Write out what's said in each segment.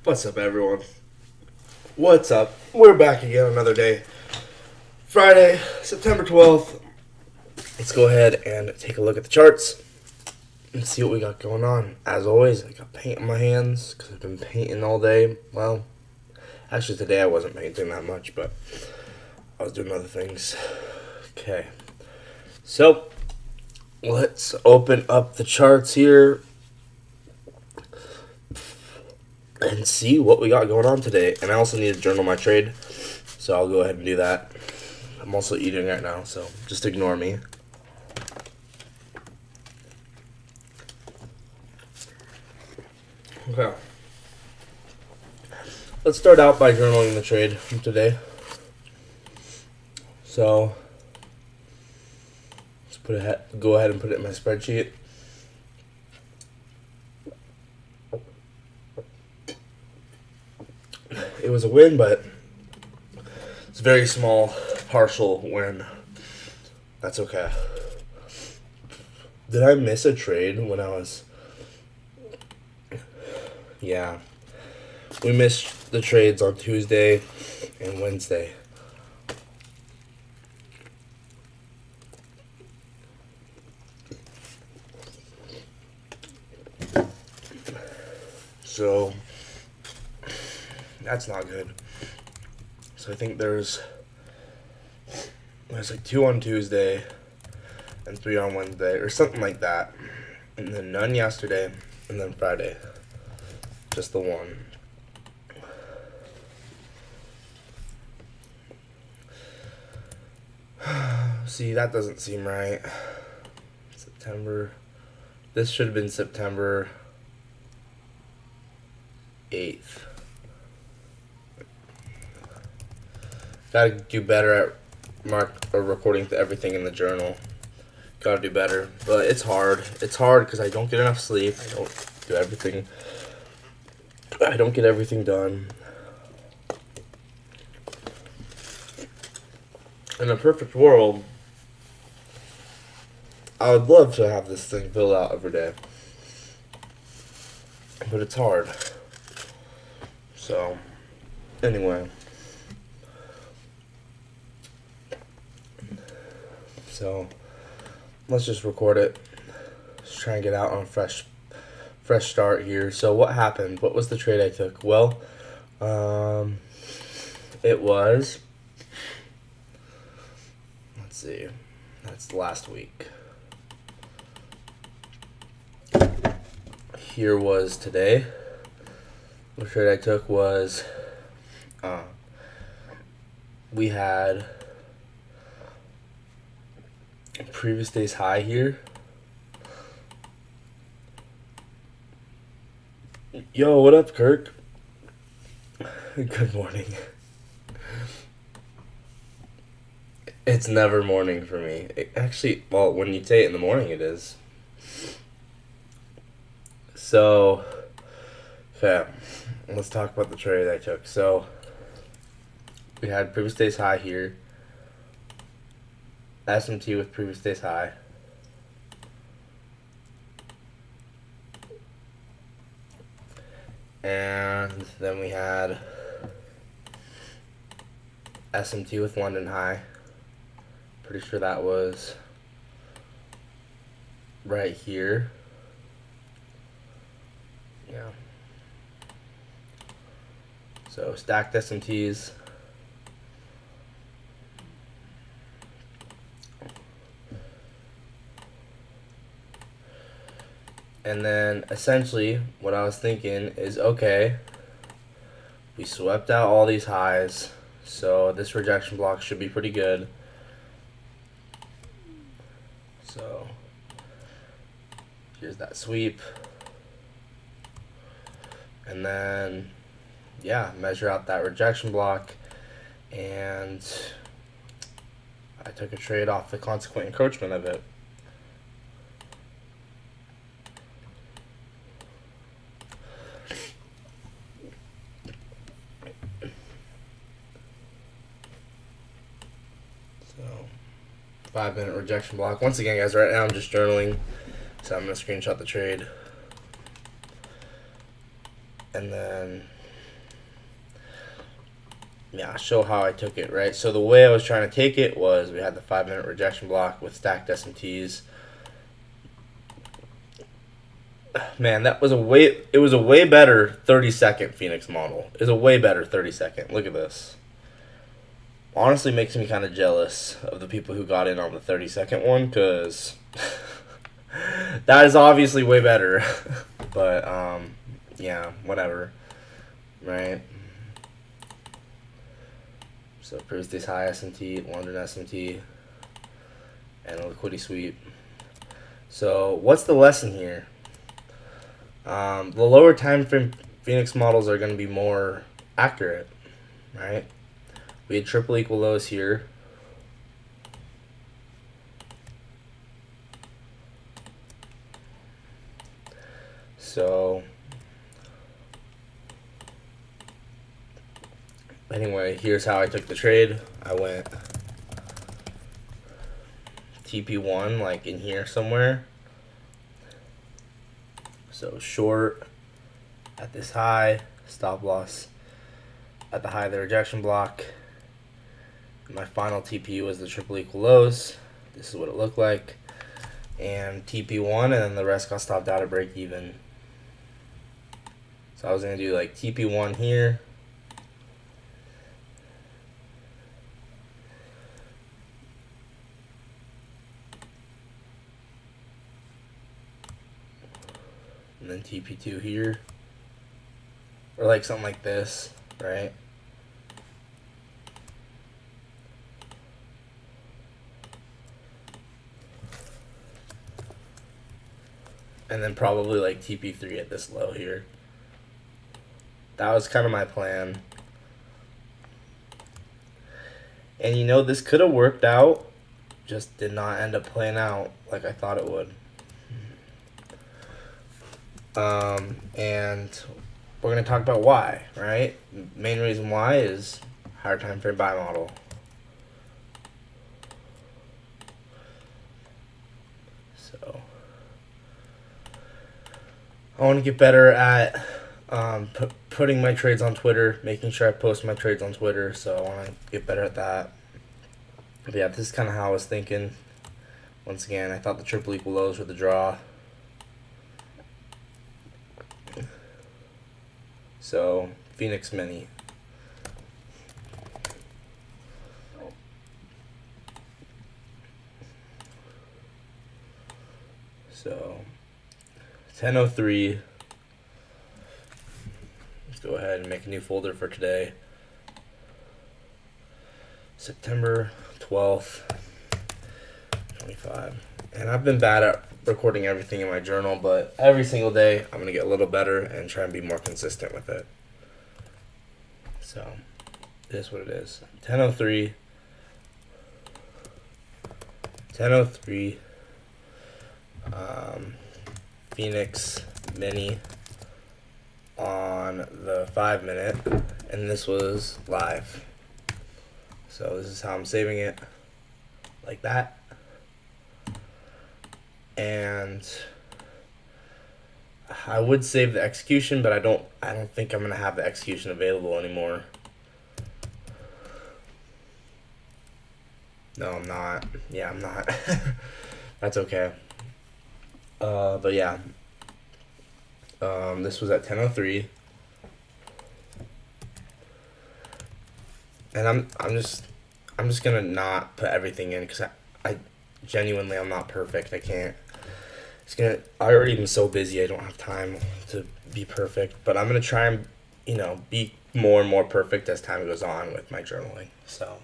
What's up, everyone? What's up? We're back again another day. Friday, September 12th. Let's go ahead and take a look at the charts and see what we got going on. As always, I got paint in my hands because I've been painting all day. Well, actually today I wasn't painting that much, but I was doing other things. Okay. So, let's open up the charts here and see what we got going on today. And I also need to journal my trade, so I'll go ahead and do that. I'm also eating right now, so just ignore me. Okay. Let's start out by journaling the trade from today. So, let's go ahead and put it in my spreadsheet. It was a win, but it's a very small, partial win. That's okay. Did I miss a trade when I was... Yeah. We missed the trades on Tuesday and Wednesday. So... that's not good. So I think there's like 2 on Tuesday and 3 on Wednesday or something like that. And then none yesterday and then Friday. Just the one. See, that doesn't seem right. September. This should have been September 8th. Gotta do better at recording everything in the journal. Gotta do better. But it's hard. It's hard because I don't get enough sleep. I don't get everything done. In a perfect world, I would love to have this thing filled out every day. But it's hard. So, anyway. So, let's just record it. Let's try and get out on a fresh start here. So, what happened? What was the trade I took? Well, it was... Let's see. That's last week. Here was today. The trade I took was... we had... previous day's high here. Yo, what up, Kirk? Good morning. It's never morning for me. Actually, well, when you say it in the morning, it is. So, okay, let's talk about the trade I took. So, we had previous day's high here. SMT with previous day's high. And then we had SMT with London high. Pretty sure that was right here. Yeah. So stacked SMTs. And then, essentially, what I was thinking is, okay, we swept out all these highs, so this rejection block should be pretty good. So, here's that sweep. And then, yeah, measure out that rejection block. And I took a trade off the consequent encroachment of it. So, 5-minute rejection block. Once again, guys, right now I'm just journaling, so I'm going to screenshot the trade. And then, yeah, I'll show how I took it, right? So the way I was trying to take it was we had the 5-minute rejection block with stacked SMTs. Man, it was a way better 30-second Phoenix model. It was a way better 30-second. Look at this. Honestly makes me kind of jealous of the people who got in on the 30-second one, because that is obviously way better. But, yeah, whatever. Right? So, Purse this high SMT, London SMT, and a liquidity sweep. So, what's the lesson here? The lower time frame Phoenix models are going to be more accurate, right? We had triple equal lows here. So, anyway, here's how I took the trade. I went TP1, like in here somewhere. So short at this high, stop loss at the high of the rejection block. My final TP was the triple equal lows. This is what it looked like. And TP1, and then the rest got stopped out at break even. So I was going to do like TP1 here. And then TP2 here. Or like something like this, right? And then probably like TP3 at this low here. That was kind of my plan. And you know, this could have worked out, just did not end up playing out like I thought it would. And we're going to talk about why, right? Main reason why is higher time frame buy model. So I want to get better at putting my trades on Twitter, making sure I post my trades on Twitter. So I want to get better at that. But yeah, this is kind of how I was thinking. Once again, I thought the triple equal lows were the draw. So, Phoenix Mini. So, 10:03. Let's go ahead and make a new folder for today. September 12th, 25. And I've been bad at recording everything in my journal, but every single day I'm going to get a little better and try and be more consistent with it. So, it is what it is. 10:03. 10:03. Phoenix Mini on the 5-minute, and this was live. So this is how I'm saving it, like that. And I would save the execution, but I don't think I'm gonna have the execution available anymore. No, I'm not. Yeah, I'm not. That's okay. But yeah. This was at 10:03. And I'm just gonna not put everything in, because I genuinely, I'm not perfect. I can't. I already am so busy, I don't have time to be perfect. But I'm gonna try and, be more and more perfect as time goes on with my journaling. So,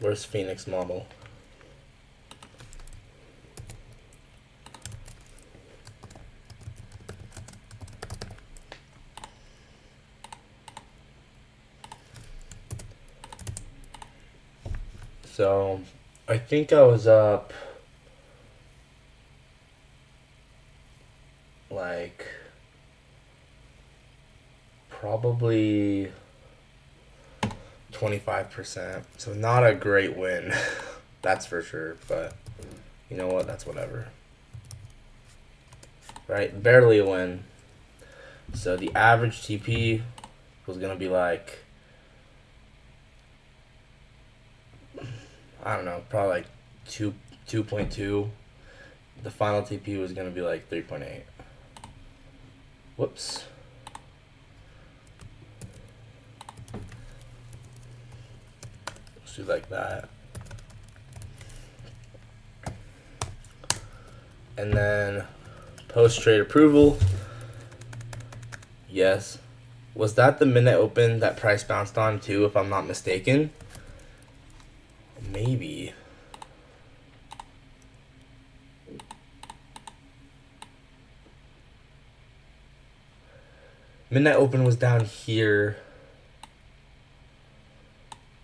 where's Phoenix model? So, I think I was up like probably 25%. So not a great win, that's for sure. But you know what? That's whatever. Right? Barely a win. So the average TP was going to be like, I don't know, probably like 2.2. The final TP was going to be like 3.8. Whoops. Let's do like that. And then post-trade approval. Yes. Was that the minute open that price bounced on too, if I'm not mistaken? Maybe. Midnight open was down here.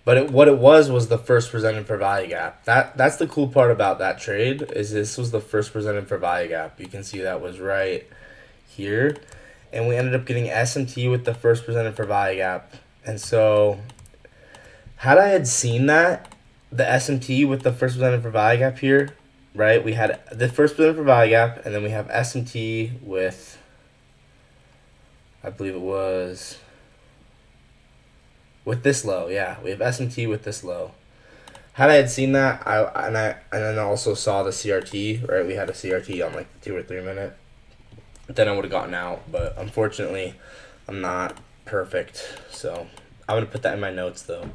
But what it was the first presented for value gap. That's the cool part about that trade, is this was the first presented for value gap. You can see that was right here. And we ended up getting SMT with the first presented for value gap. And so had I had seen that, the SMT with the first presented for value gap here, right? We had the first presented for value gap, and then we have SMT with, I believe it was with this low. Yeah, we have SMT with this low. Had I had seen that, and then also saw the CRT, right? We had a CRT on like 2 or 3 minute. Then I would have gotten out, but unfortunately, I'm not perfect. So I'm gonna put that in my notes though.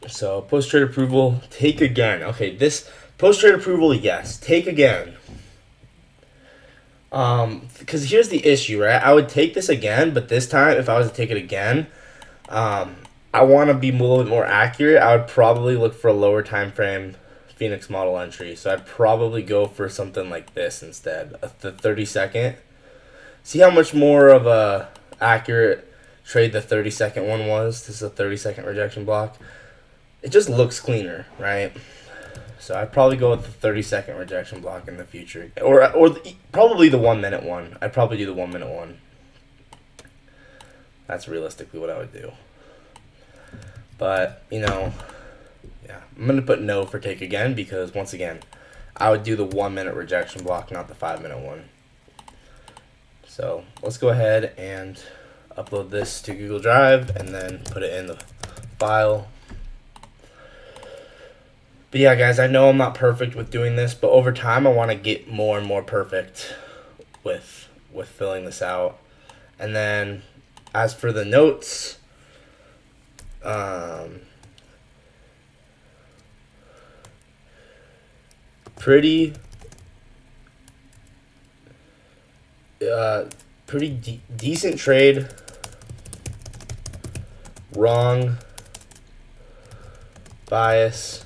So post-trade approval, take again. Okay, this post-trade approval, yes, take again. Because here's the issue, right? I would take this again, but this time, if I was to take it again, I want to be a little bit more accurate. I would probably look for a lower time frame Phoenix model entry. So I'd probably go for something like this instead, the 30-second. See how much more of a accurate trade the 30-second one was? This is a 30-second rejection block. It just looks cleaner, right? So I'd probably go with the 30-second rejection block in the future. Or probably the 1 minute one. I'd probably do the 1 minute one. That's realistically what I would do. But, you know, yeah. I'm going to put no for take again because, once again, I would do the 1 minute rejection block, not the 5 minute one. So let's go ahead and upload this to Google Drive and then put it in the file. But yeah, guys, I know I'm not perfect with doing this, but over time I want to get more and more perfect with filling this out. And then as for the notes, pretty decent trade. Wrong bias.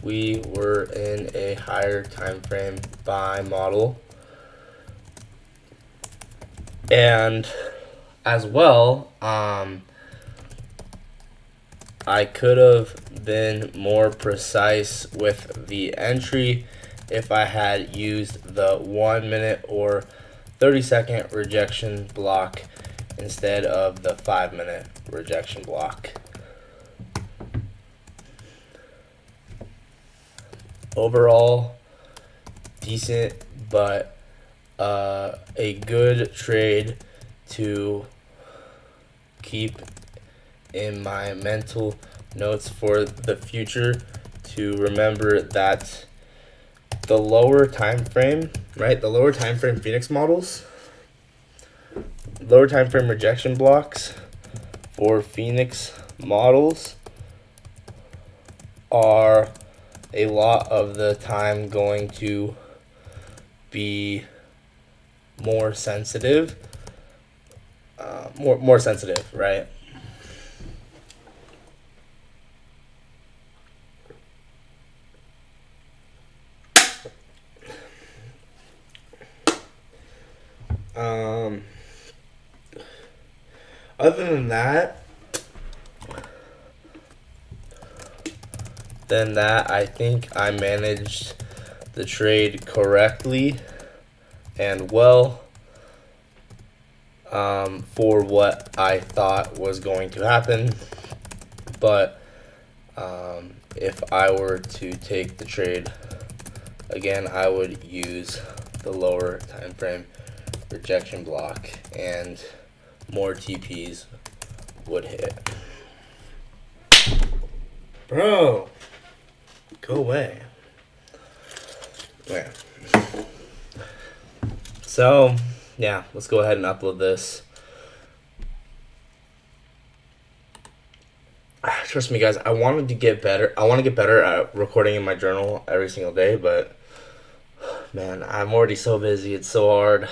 We were in a higher time frame buy model. And as well, I could have been more precise with the entry if I had used the 1 minute or 30-second rejection block instead of the 5 minute rejection block. Overall, decent, but a good trade to keep in my mental notes for the future, to remember that the lower time frame, right? The lower time frame Phoenix models, lower time frame rejection blocks for Phoenix models are a lot of the time going to be more sensitive, more sensitive, right? Other than that, I think I managed the trade correctly and well, for what I thought was going to happen. But if I were to take the trade again, I would use the lower time frame rejection block, and more TPs would hit. Bro, go away. Yeah. So, yeah, let's go ahead and upload this. Trust me, guys, I want to get better at recording in my journal every single day, but man, I'm already so busy. It's so hard.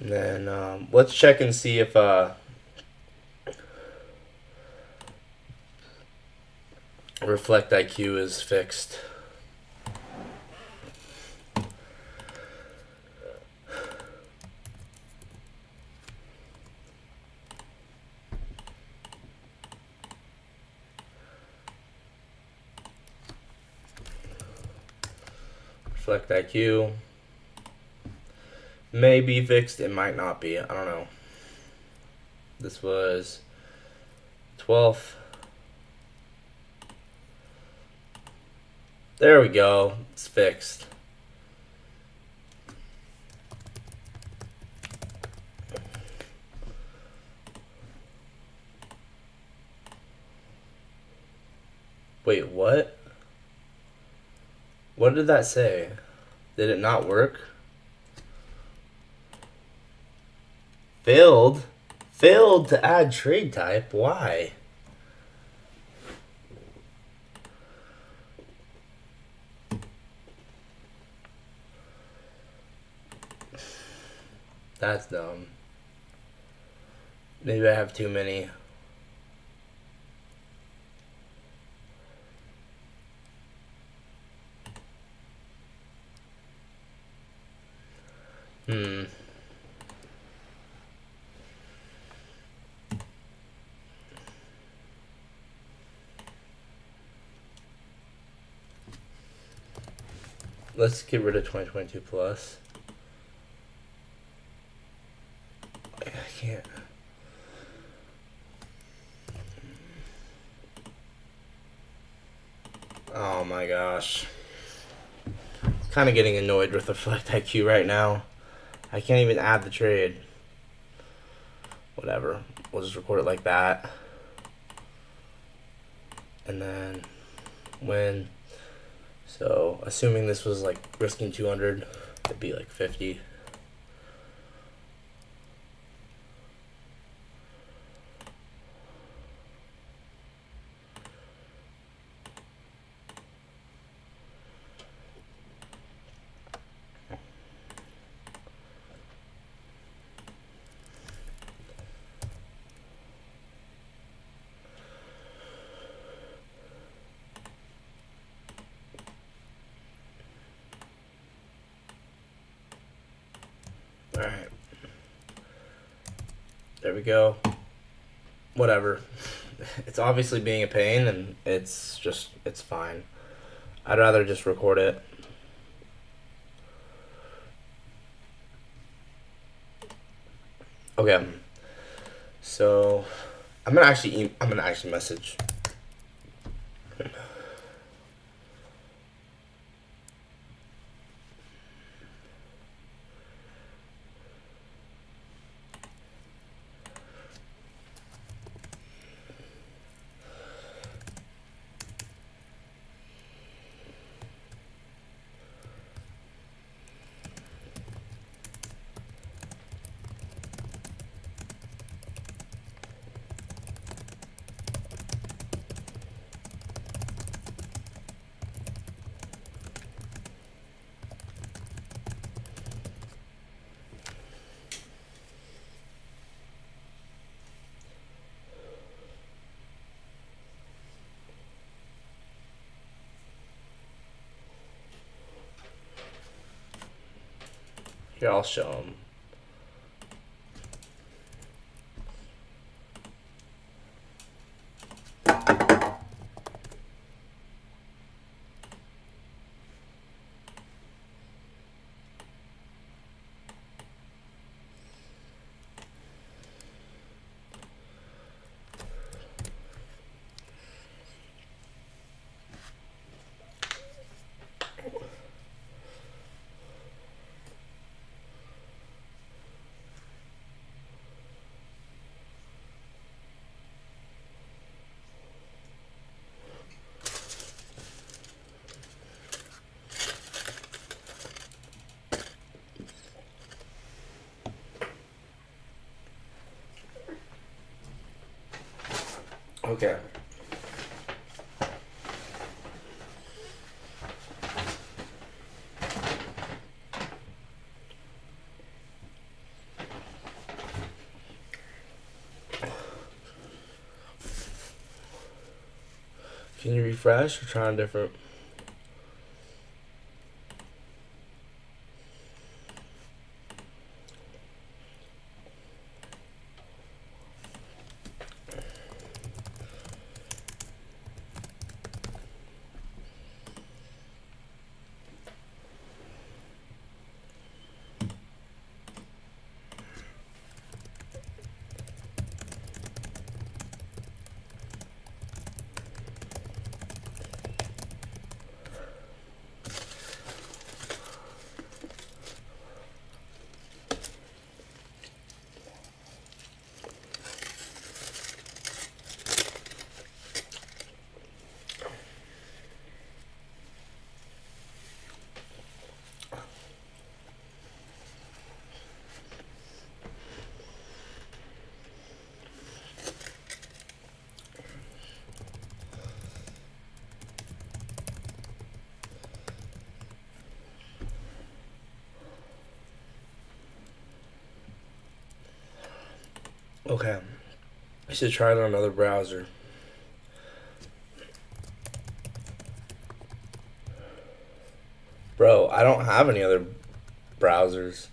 And then let's check and see if Reflect IQ is fixed. Reflect IQ may be fixed, it might not be. I don't know. This was 12th. There we go. It's fixed. Wait, what? What did that say? Did it not work? Failed? Failed to add trade type? Why? That's dumb. Maybe I have too many. Let's get rid of 2022 plus. I can't. Oh my gosh. Kind of getting annoyed with Reflect IQ right now. I can't even add the trade. Whatever. We'll just record it like that. And then when, so assuming this was like risking 200, it'd be like 50. Alright. There we go. Whatever. It's obviously being a pain, and it's fine. I'd rather just record it. Okay. So I'm gonna actually message. Here, I'll show them. Okay. Can you refresh or try on different? Okay. I should try it on another browser. Bro, I don't have any other browsers.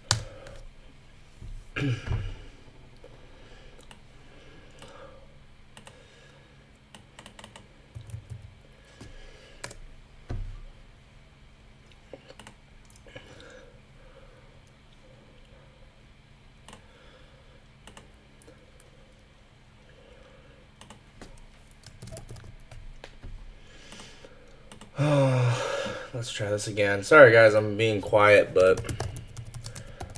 Let's try this again. Sorry guys, I'm being quiet, but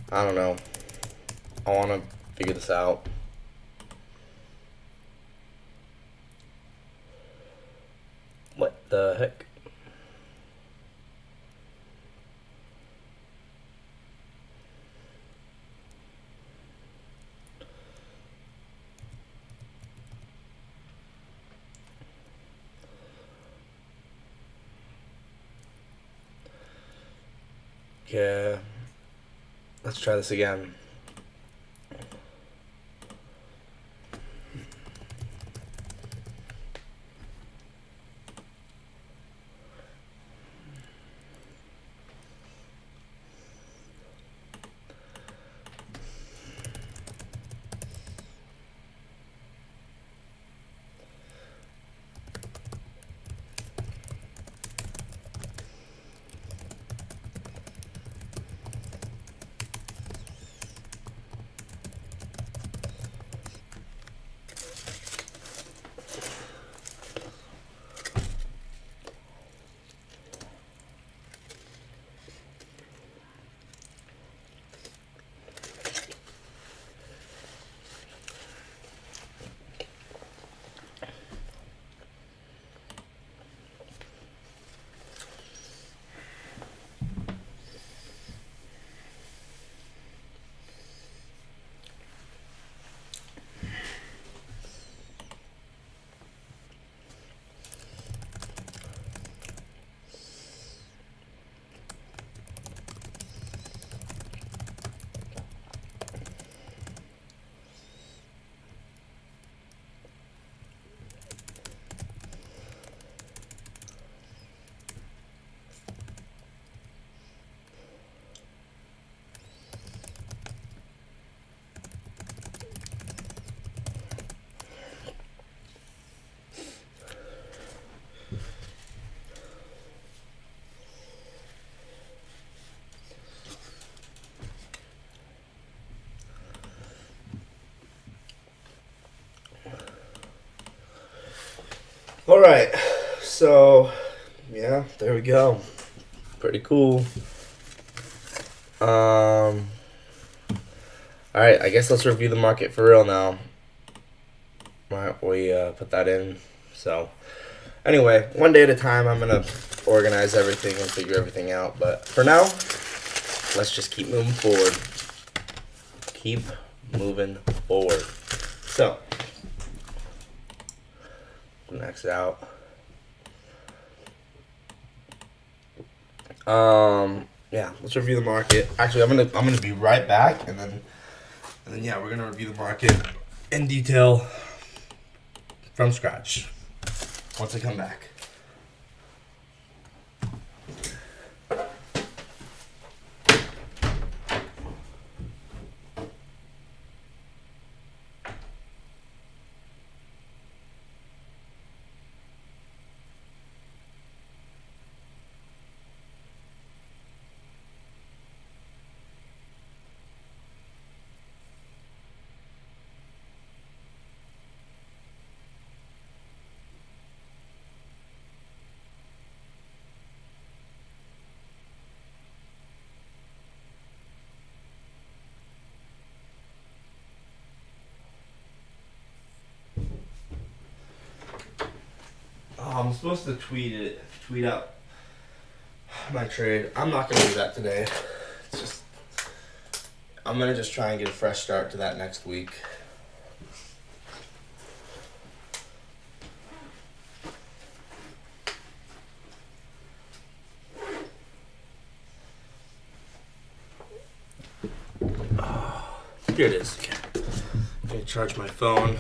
I don't know. I want to figure this out. What the heck? Yeah. Let's try this again. All right, so yeah, there we go. Pretty cool. All right, I guess let's review the market for real now. Right, we put that in. So anyway, one day at a time, I'm gonna organize everything and figure everything out. But for now, let's just keep moving forward. Keep moving forward. So Max it out. Yeah, let's review the market. Actually, I'm gonna be right back, and then yeah, we're gonna review the market in detail from scratch once I come back. Oh, I'm supposed to tweet out my trade. I'm not gonna do that today. I'm gonna just try and get a fresh start to that next week. Here it is. Okay. I'm gonna charge my phone.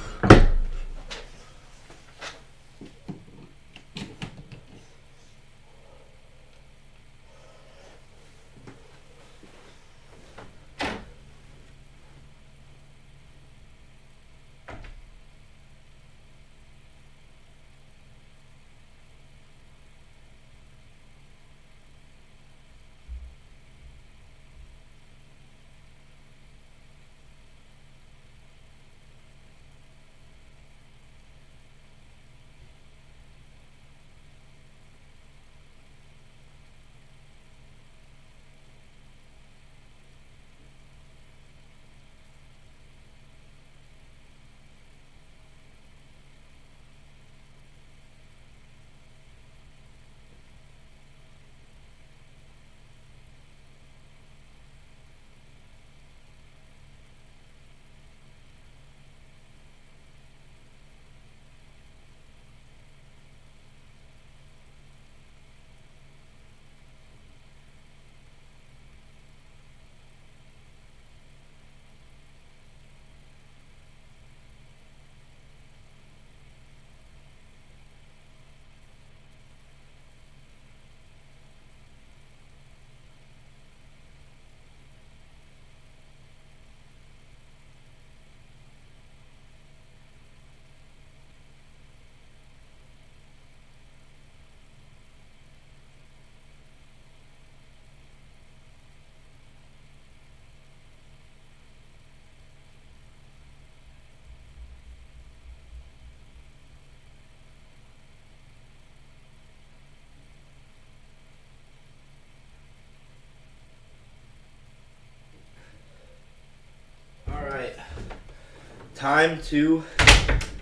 Time to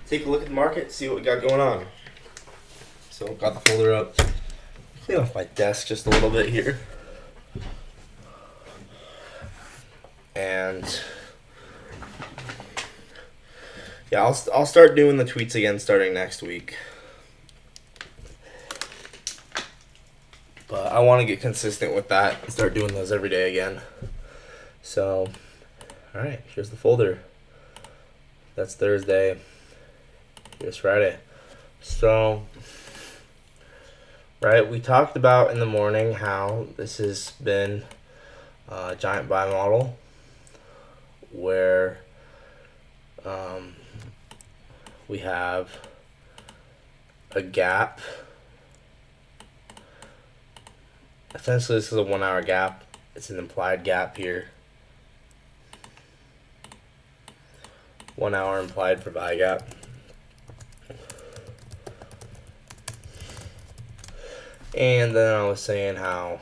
take a look at the market, see what we got going on. So, got the folder up. Clean off my desk just a little bit here. And yeah, I'll start doing the tweets again starting next week. But I want to get consistent with that and start doing those every day again. So, alright, here's the folder. That's Thursday. Here's Friday. So, right, we talked about in the morning how this has been a giant buy model where we have a gap. Essentially, this is a 1 hour gap. It's an implied gap here. 1 hour implied for buy gap. And then I was saying how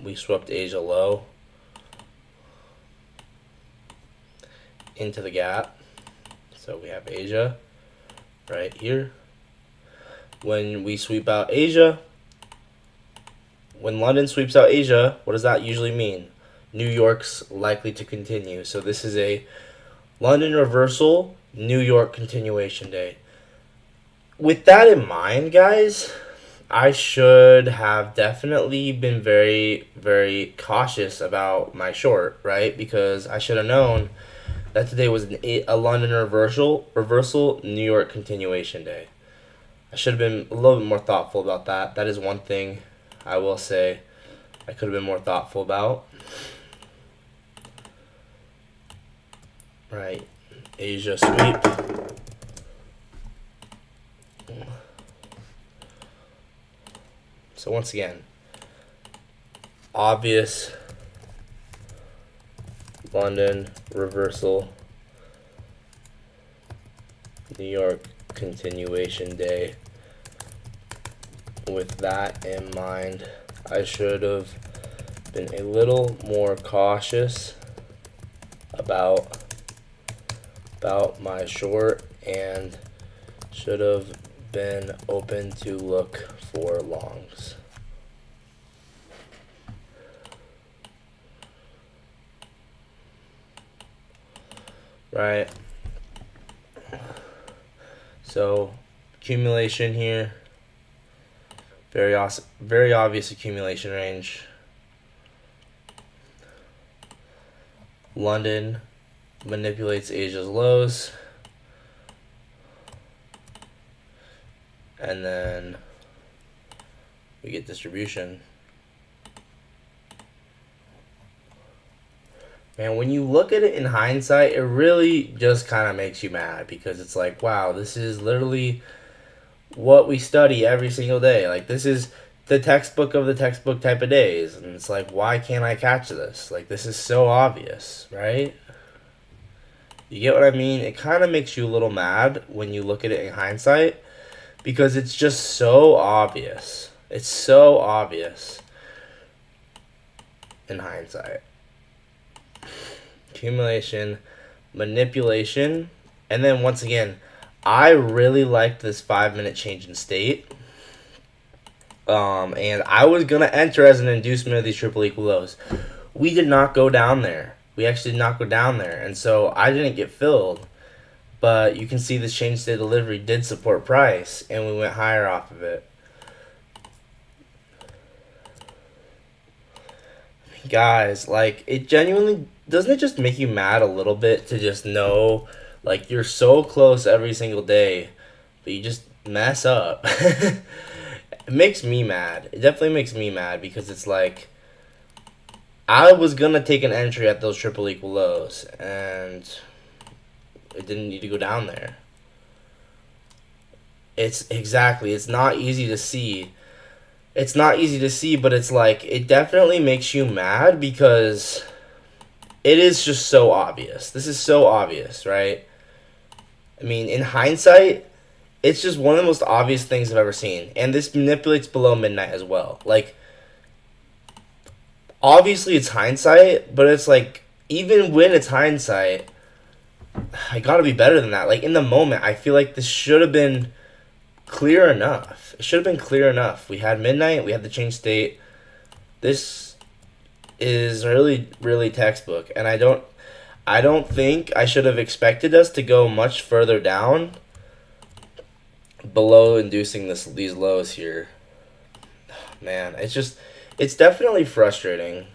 we swept Asia low into the gap. So we have Asia right here. When we sweep out Asia, when London sweeps out Asia, what does that usually mean? New York's likely to continue. So this is a London reversal, New York continuation day. with that in mind, guys, I should have definitely been very, very cautious about my short, right? Because I should have known that today was a London reversal, New York continuation day. I should have been a little bit more thoughtful about that. That is one thing I will say I could have been more thoughtful about. Right. Asia sweep. So once again, obvious London reversal, New York continuation day. With that in mind, I should have been a little more cautious about my short and should have been open to look for longs. Right. So accumulation here. Very awesome, very obvious accumulation range. London manipulates Asia's lows. And then we get distribution. Man, when you look at it in hindsight, it really just kind of makes you mad because it's like, wow, this is literally what we study every single day. Like, this is the textbook of the textbook type of days. And it's like, why can't I catch this? Like, this is so obvious, right? You get what I mean? It kind of makes you a little mad when you look at it in hindsight because it's just so obvious. It's so obvious in hindsight. Accumulation, manipulation, and then once again, I really liked this 5-minute change in state. And I was going to enter as an inducement of these triple equal lows. We did not go down there. We actually did not go down there. And so I didn't get filled. But you can see this change state delivery did support price. And we went higher off of it. Guys, like, it genuinely, doesn't it just make you mad a little bit to just know, like, you're so close every single day, but you just mess up? It makes me mad. It definitely makes me mad because it's like, I was going to take an entry at those triple equal lows, and it didn't need to go down there. It's not easy to see. It's not easy to see, but it's like, it definitely makes you mad because it is just so obvious. This is so obvious, right? I mean, in hindsight, it's just one of the most obvious things I've ever seen. And this manipulates below midnight as well. Like, obviously it's hindsight, but it's like, even when it's hindsight, I gotta be better than that. Like, in the moment, I feel like this should have been clear enough. It should have been clear enough. We had midnight, we had the change state. This is really, really textbook. And I don't think I should have expected us to go much further down below inducing these lows here. Man, it's definitely frustrating.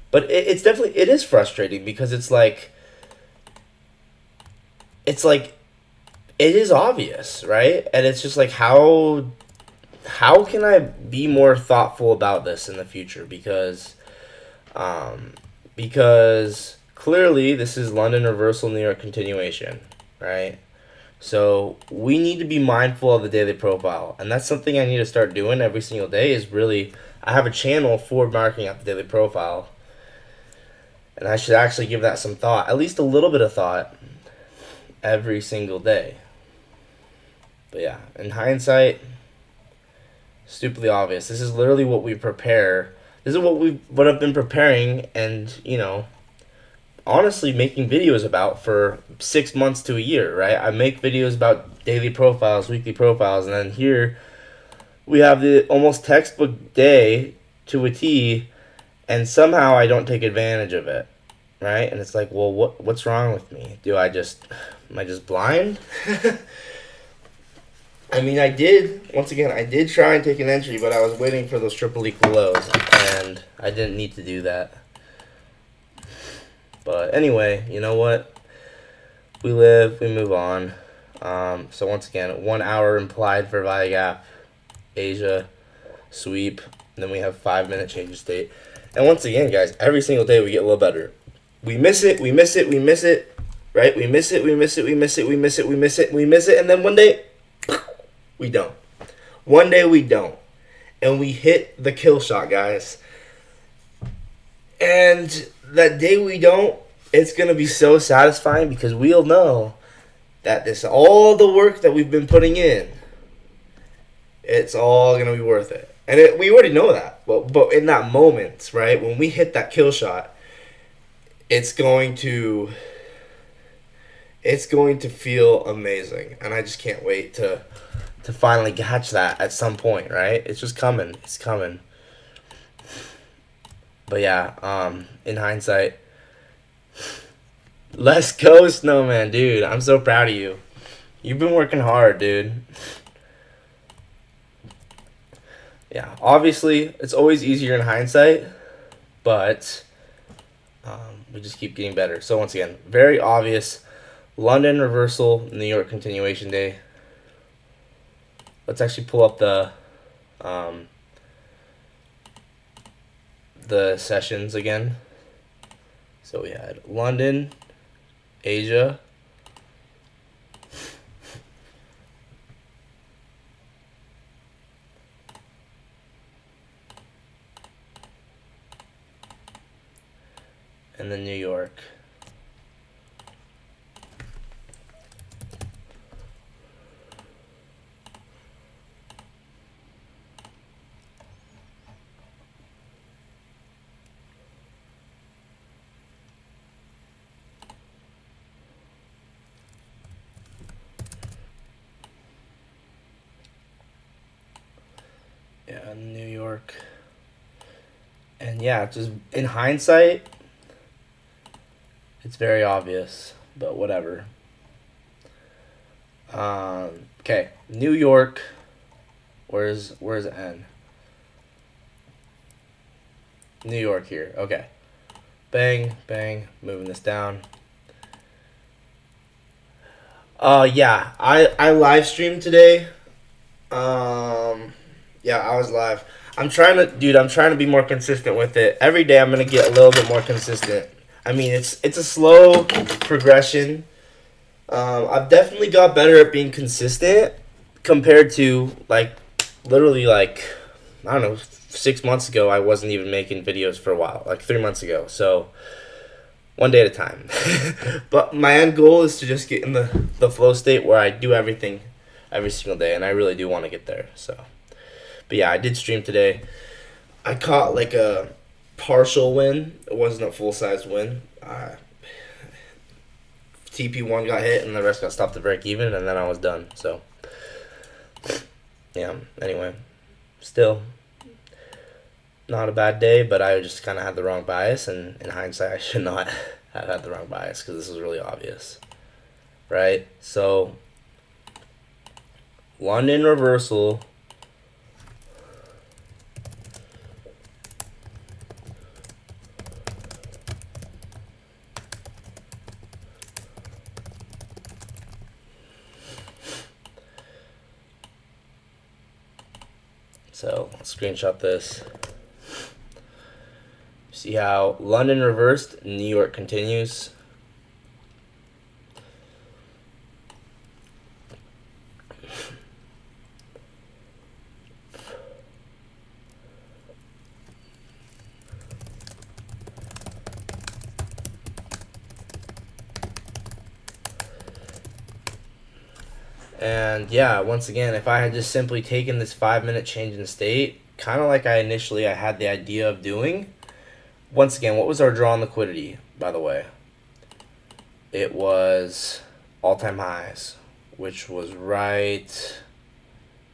But it is frustrating because it's like it is obvious, right? And it's just like, how can I be more thoughtful about this in the future? Because clearly this is London reversal, New York continuation, right? So we need to be mindful of the daily profile, and that's something I need to start doing every single day. Is really, I have a channel for marking out the daily profile, and I should actually give that some thought, at least a little bit of thought, every single day. But yeah, in hindsight, stupidly obvious. This is literally what we prepare. This is what I've been preparing and, honestly making videos about for 6 months to a year, right? I make videos about daily profiles, weekly profiles, and then here we have the almost textbook day to a T, and somehow I don't take advantage of it, right? And it's like, well, what's wrong with me? Am I just blind? I mean, I did, once again, I did try and take an entry, but I was waiting for those triple equal lows, and I didn't need to do that. But anyway, you know what? We live, we move on. So once again, 1 hour implied for value gap, Asia, sweep, and then we have 5-minute change of state. And once again, guys, every single day we get a little better. We miss it, we miss it, we miss it, right? We miss it, we miss it, we miss it, we miss it, we miss it, we miss it, and then one day, we don't. One day we don't. And we hit the kill shot, guys. And that day we don't, it's going to be so satisfying because we'll know that this all the work that we've been putting in, it's all going to be worth it. And we already know that. But in that moment, right, when we hit that kill shot, it's going to feel amazing. And I just can't wait to finally catch that at some point, right? It's just coming. It's coming. But yeah, in hindsight, let's go, Snowman, dude. I'm so proud of you. You've been working hard, dude. Yeah, obviously, it's always easier in hindsight, but we just keep getting better. So once again, very obvious. London reversal, New York continuation day. Let's actually pull up the sessions again. So we had London, Asia, and then New York. Yeah, New York. And yeah, just in hindsight, it's very obvious, but whatever. Okay, New York. Where's the N? New York here. Okay. Bang, bang. Moving this down. Yeah, I live streamed today. Yeah, I was live. I'm trying to be more consistent with it. Every day I'm gonna get a little bit more consistent. I mean, it's a slow progression. I've definitely got better at being consistent compared to literally I don't know, 6 months ago I wasn't even making videos for a while, 3 months ago. So one day at a time. But my end goal is to just get in the flow state where I do everything every single day, and I really do want to get there. So. But yeah, I did stream today. I caught a partial win. It wasn't a full-size win. TP1 got hit and the rest got stopped to break even, and then I was done. So, yeah, anyway. Still, not a bad day, but I just kind of had the wrong bias, and in hindsight, I should not have had the wrong bias because this is really obvious. Right? So, London reversal. So let's screenshot this. See how London reversed, New York continues. And yeah, once again, if I had just simply taken this 5-minute change in state, kind of like I had the idea of doing. Once again, what was our draw on liquidity, by the way? It was all-time highs, which was right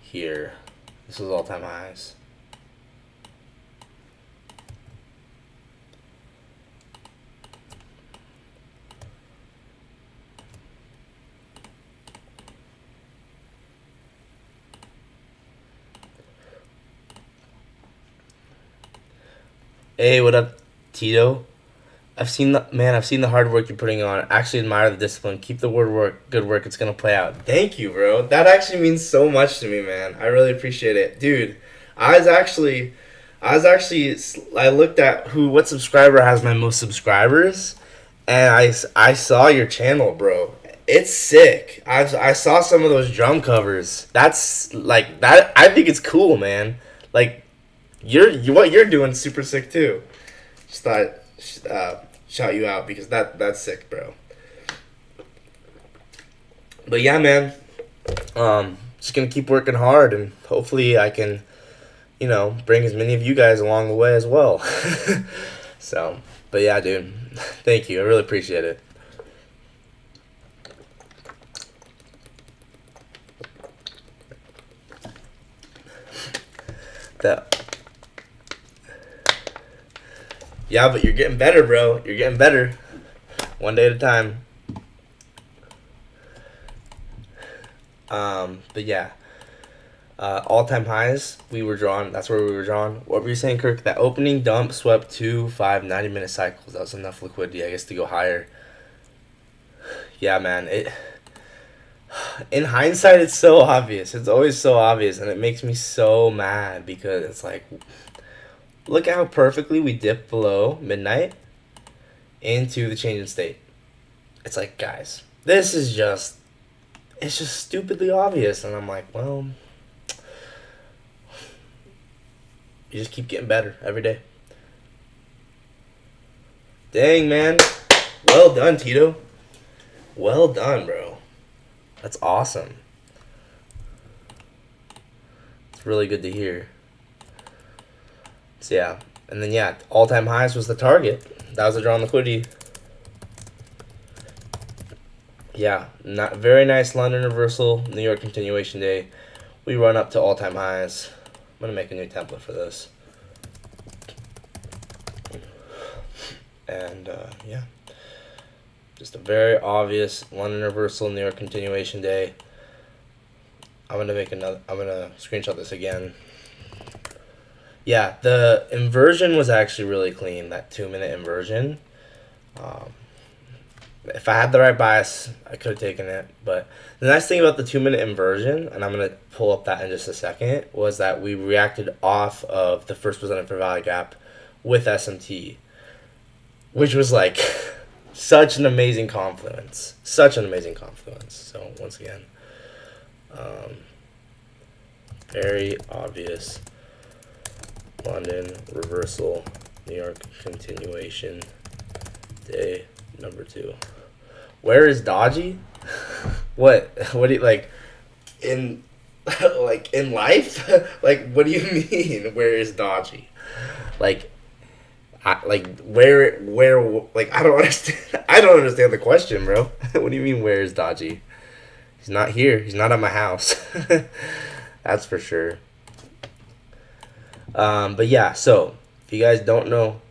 here. This was all-time highs. Hey, what up, Tito? I've seen the hard work you're putting on. Actually admire the discipline. Keep the good work. It's gonna play out. Thank you, bro. That actually means so much to me, man. I really appreciate it, dude. I was actually, I looked at what subscriber has my most subscribers, and I saw your channel, bro. It's sick. I saw some of those drum covers. That's like that. I think it's cool, man. Like what you're doing, super sick too. Just thought shout you out because that's sick, bro. But yeah, man, just gonna keep working hard and hopefully I can, bring as many of you guys along the way as well. So, but yeah, dude, thank you. I really appreciate it. Yeah, but you're getting better, bro. You're getting better. One day at a time. But yeah. All-time highs, we were drawn. That's where we were drawn. What were you saying, Kirk? That opening dump swept 2, 5, 90-minute cycles. That was enough liquidity, I guess, to go higher. Yeah, man. In hindsight, it's so obvious. It's always so obvious, and it makes me so mad because it's like, look at how perfectly we dipped below midnight into the change in state. It's like, guys, it's just stupidly obvious. And I'm like, well, you just keep getting better every day. Dang, man. Well done, Tito. Well done, bro. That's awesome. It's really good to hear. So yeah, and then yeah, all-time highs was the target. That was the drawn liquidity. Yeah, not very nice London reversal, New York continuation day. We run up to all-time highs. I'm gonna make a new template for this. And yeah, just a very obvious London reversal, New York continuation day. I'm gonna screenshot this again. Yeah, the inversion was actually really clean, that 2-minute inversion. If I had the right bias, I could have taken it. But the nice thing about the 2-minute inversion, and I'm going to pull up that in just a second, was that we reacted off of the first presented fair value gap with SMT, which was like such an amazing confluence. Such an amazing confluence. So once again, very obvious London reversal, New York continuation, day number 2. Where is Dodgy? What do you like in like in life? Like what do you mean? Where is Dodgy? Where like I don't understand. I don't understand the question, bro. What do you mean where is Dodgy? He's not here. He's not at my house. That's for sure. But yeah, so if you guys don't know,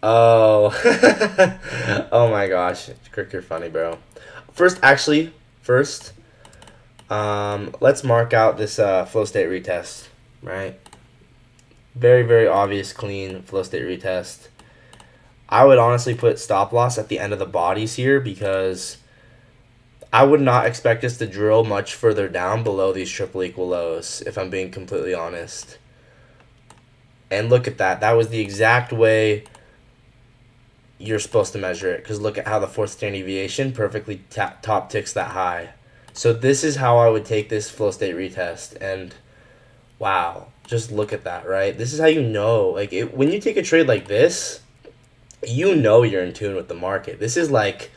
oh my gosh, Kirk, you're funny, bro. First, let's mark out this flow state retest, right? Very, very obvious, clean flow state retest. I would honestly put stop loss at the end of the bodies here because I would not expect us to drill much further down below these triple equal lows, if I'm being completely honest. And look at that. That was the exact way you're supposed to measure it. Because look at how the fourth standard deviation perfectly top ticks that high. So this is how I would take this flow state retest. And wow, just look at that, right? This is how you know. Like when you take a trade like this, you know you're in tune with the market. This is like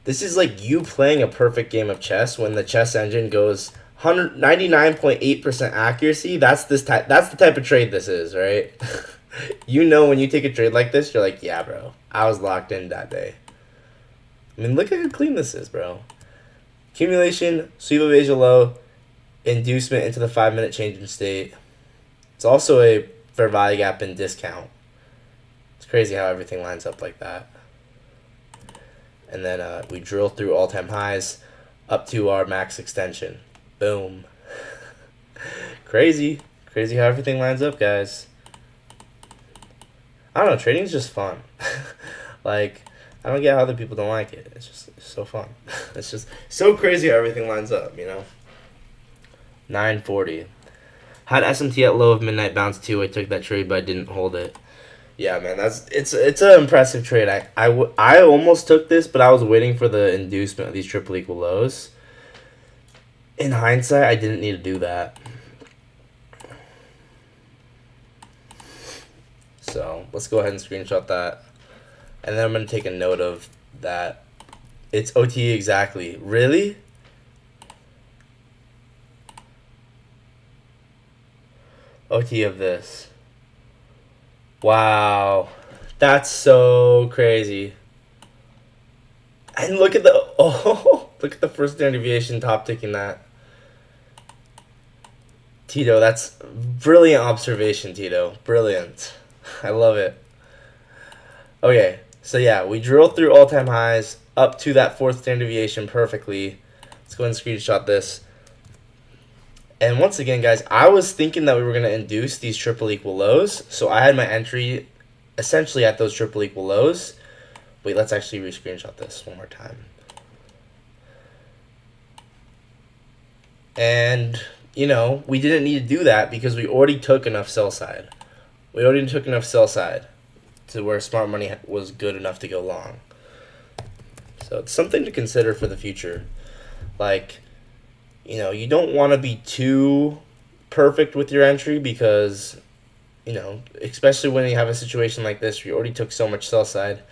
you playing a perfect game of chess when the chess engine goes 99.8% accuracy. That's the type of trade this is, right? You know when you take a trade like this, you're like, yeah, bro, I was locked in that day. I mean, look at how clean this is, bro. Accumulation, sweep of Asia low, inducement into the 5-minute change in state. It's also a fair value gap and discount. It's crazy how everything lines up like that. And then we drill through all-time highs up to our max extension. Boom. Crazy how everything lines up, guys. I don't know, trading's just fun. Like, I don't get how other people don't like it. It's so fun. It's just so crazy how everything lines up, you know? 940. Had SMT at low of midnight bounce too. I took that trade, but I didn't hold it. Yeah, man, it's an impressive trade. I almost took this, but I was waiting for the inducement of these triple equal lows. In hindsight, I didn't need to do that. So let's go ahead and screenshot that. And then I'm going to take a note of that. It's OTE exactly. Really? OTE of this. Wow. That's so crazy. And look at the look at the first standard deviation top ticking that. Tito, that's brilliant observation, Tito. Brilliant. I love it. Okay, so yeah, we drilled through all-time highs up to that fourth standard deviation perfectly. Let's go ahead and screenshot this. And once again, guys, I was thinking that we were going to induce these triple equal lows. So I had my entry essentially at those triple equal lows. Wait, let's actually re-screenshot this one more time. And, you know, we didn't need to do that because we already took enough sell side. We already took enough sell side to where smart money was good enough to go long. So it's something to consider for the future. Like, you know, you don't want to be too perfect with your entry because, you know, especially when you have a situation like this where you already took so much sell side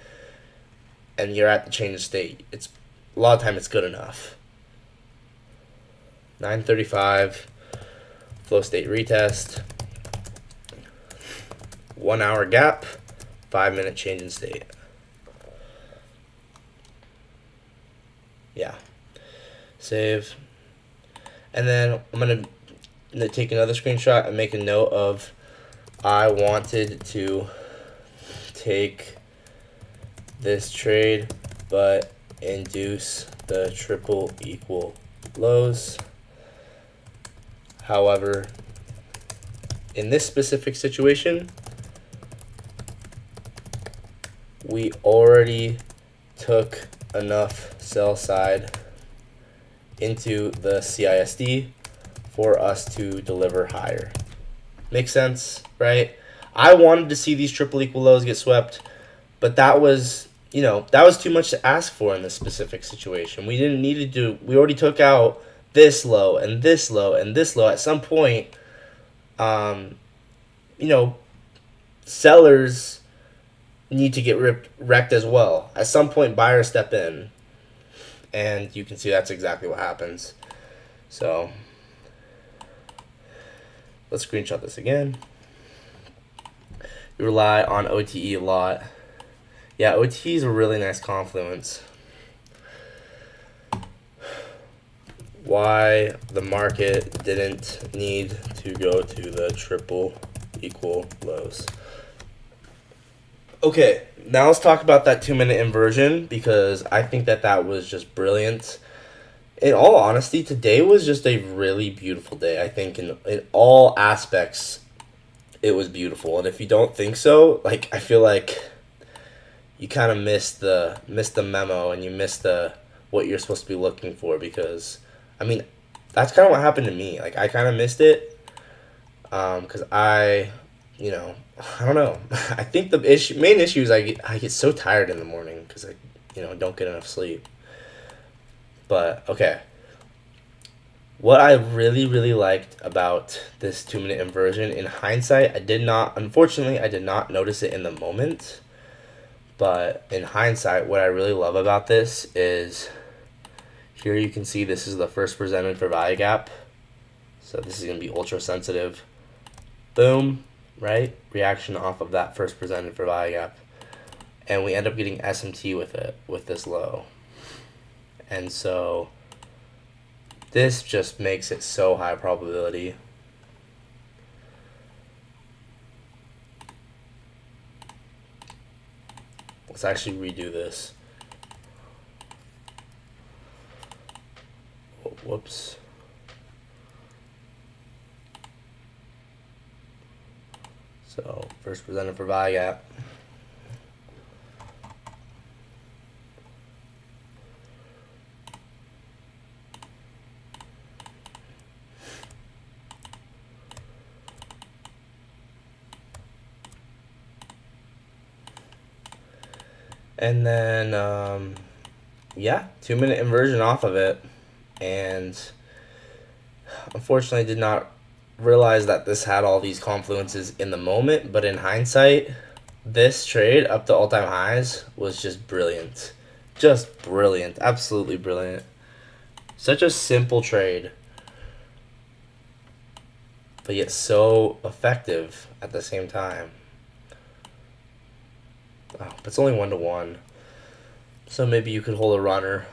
and you're at the change of state. It's a lot of time it's good enough. 9:35 flow state retest. 1 hour gap, 5 minute change in state. Yeah. Save. And then I'm going to take another screenshot and make a note of I wanted to take this trade but induce the triple equal lows. However, in this specific situation, we already took enough sell side into the CISD for us to deliver higher. Makes sense, right? I wanted to see these triple equal lows get swept, but that was, you know, that was too much to ask for in this specific situation. We didn't need to do, we already took out this low and this low and this low. At some point, you know, sellers need to get wrecked as well. At some point, buyers step in. And you can see that's exactly what happens. So let's screenshot this again. You rely on OTE a lot. Yeah, OTE is a really nice confluence. Why the market didn't need to go to the triple equal lows. Okay, now let's talk about that 2 minute inversion because I think that was just brilliant. In all honesty, today was just a really beautiful day. I think in all aspects, it was beautiful. And if you don't think so, like I feel like you kind of missed the memo and you missed what you're supposed to be looking for because, I mean, that's kind of what happened to me. Like I kind of missed it because you know, I don't know. I think the main issue is I get so tired in the morning because I, you know, don't get enough sleep. But okay, what I really liked about this 2 minute inversion in hindsight, unfortunately, I did not notice it in the moment. But in hindsight, what I really love about this is here you can see this is the first presented for value gap. So this is going to be ultra sensitive. Boom. Right? Reaction off of that first presented for value gap. And we end up getting SMT with it, with this low. And so this just makes it so high probability. Let's actually redo this. Whoops. So first presented for value gap. And then, yeah, 2-minute inversion off of it. And unfortunately, I did not realize that this had all these confluences in the moment. But in hindsight, this trade up to all-time highs was just brilliant. Just brilliant. Absolutely brilliant. Such a simple trade, but yet so effective at the same time. Oh, it's only 1-1. So maybe you could hold a runner.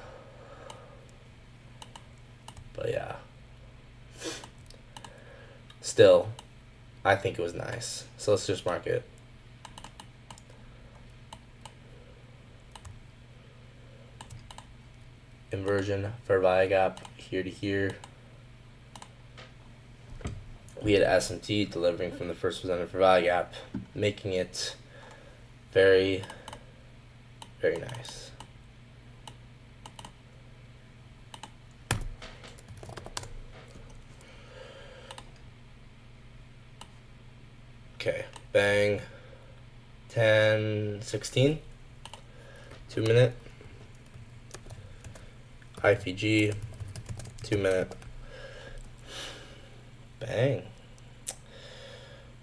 But yeah. Still, I think it was nice. So let's just mark it. Inversion for value gap here to here. We had SMT delivering from the first presented for value gap, making it very, very nice. Okay, bang, 10, 16, 2-minute, IFG, 2-minute, bang.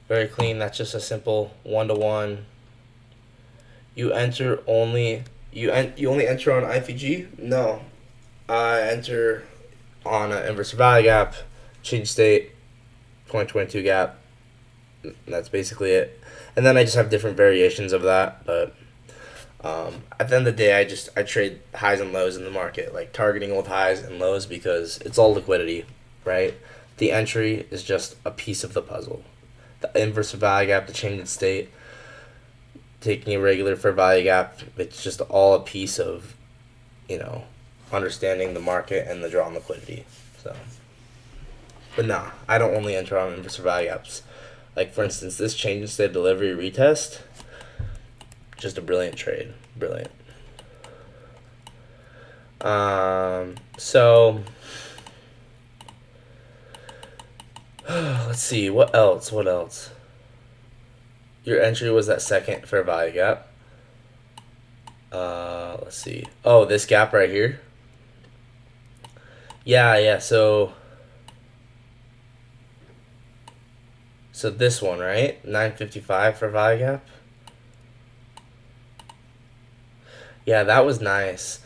Very clean. That's just a simple 1-1. You only enter on IFG? No, I enter on an inverse value gap, change state, 2022 gap. That's basically it. And then I just have different variations of that. But at the end of the day, I trade highs and lows in the market, like targeting old highs and lows, because it's all liquidity, right? The entry is just a piece of the puzzle. The inverse value gap, the change in state, taking a regular fair value gap, it's just all a piece of, understanding the market and the draw on liquidity. So, but nah, I don't only enter on inverse value gaps. Like, for instance, this change in state delivery retest, just a brilliant trade. Brilliant. So, let's see, what else? Your entry was that second fair value gap. Let's see. Oh, this gap right here. Yeah, so this one, right? 955 for value gap. Yeah, that was nice.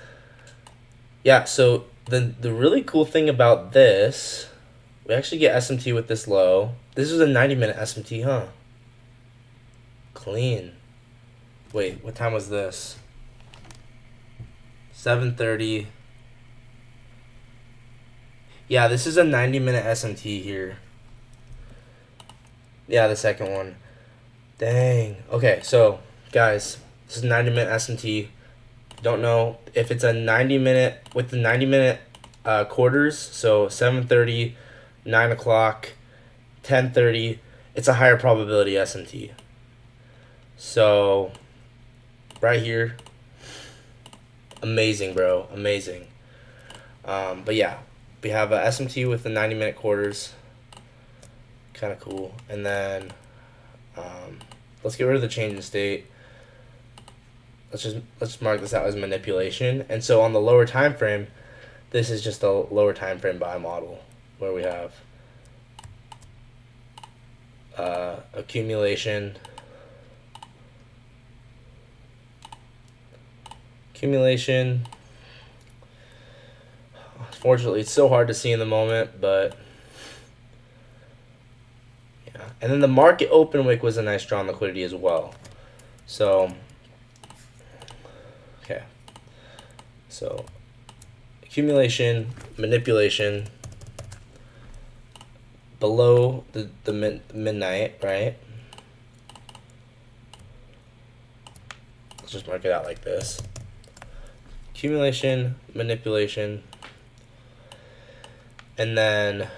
Yeah, so the really cool thing about this, we actually get SMT with this low. This was a 90-minute SMT, huh? Clean. Wait, what time was this? 7:30. Yeah, this is a 90-minute SMT here. Yeah, the second one. Dang. Okay, so, guys, this is 90-minute SMT. Don't know if it's a 90-minute, with the 90-minute quarters, so 7:30, 9 o'clock, 10:30, it's a higher probability SMT. So, right here, amazing, bro, amazing. But yeah, we have a SMT with the 90-minute quarters, kind of cool. And then let's get rid of the change in state. Let's mark this out as manipulation. And so on the lower time frame, this is just a lower time frame buy model where we have accumulation. Unfortunately, it's so hard to see in the moment, but yeah. And then the market open wick was a nice draw on liquidity as well. So, okay. So, accumulation, manipulation, below the midnight, right? Let's just mark it out like this. Accumulation, manipulation, and then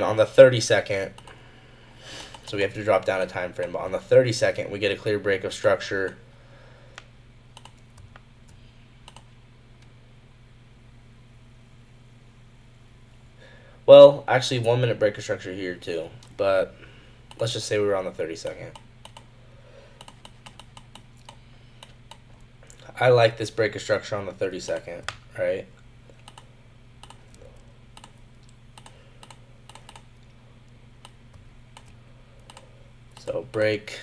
on the 30-second, so we have to drop down a time frame, but on the 30-second, we get a clear break of structure. Well, actually, 1 minute break of structure here too, but let's just say we were on the 30-second. I like this break of structure on the 30-second, right? So break.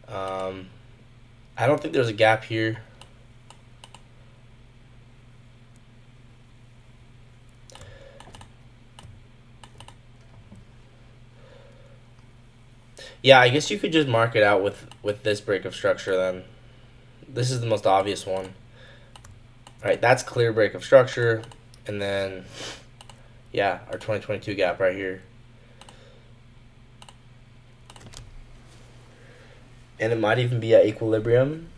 I don't think there's a gap here. Yeah, I guess you could just mark it out with this break of structure then. This is the most obvious one. All right, that's clear break of structure. And then, yeah, our 2022 gap right here. And it might even be at equilibrium.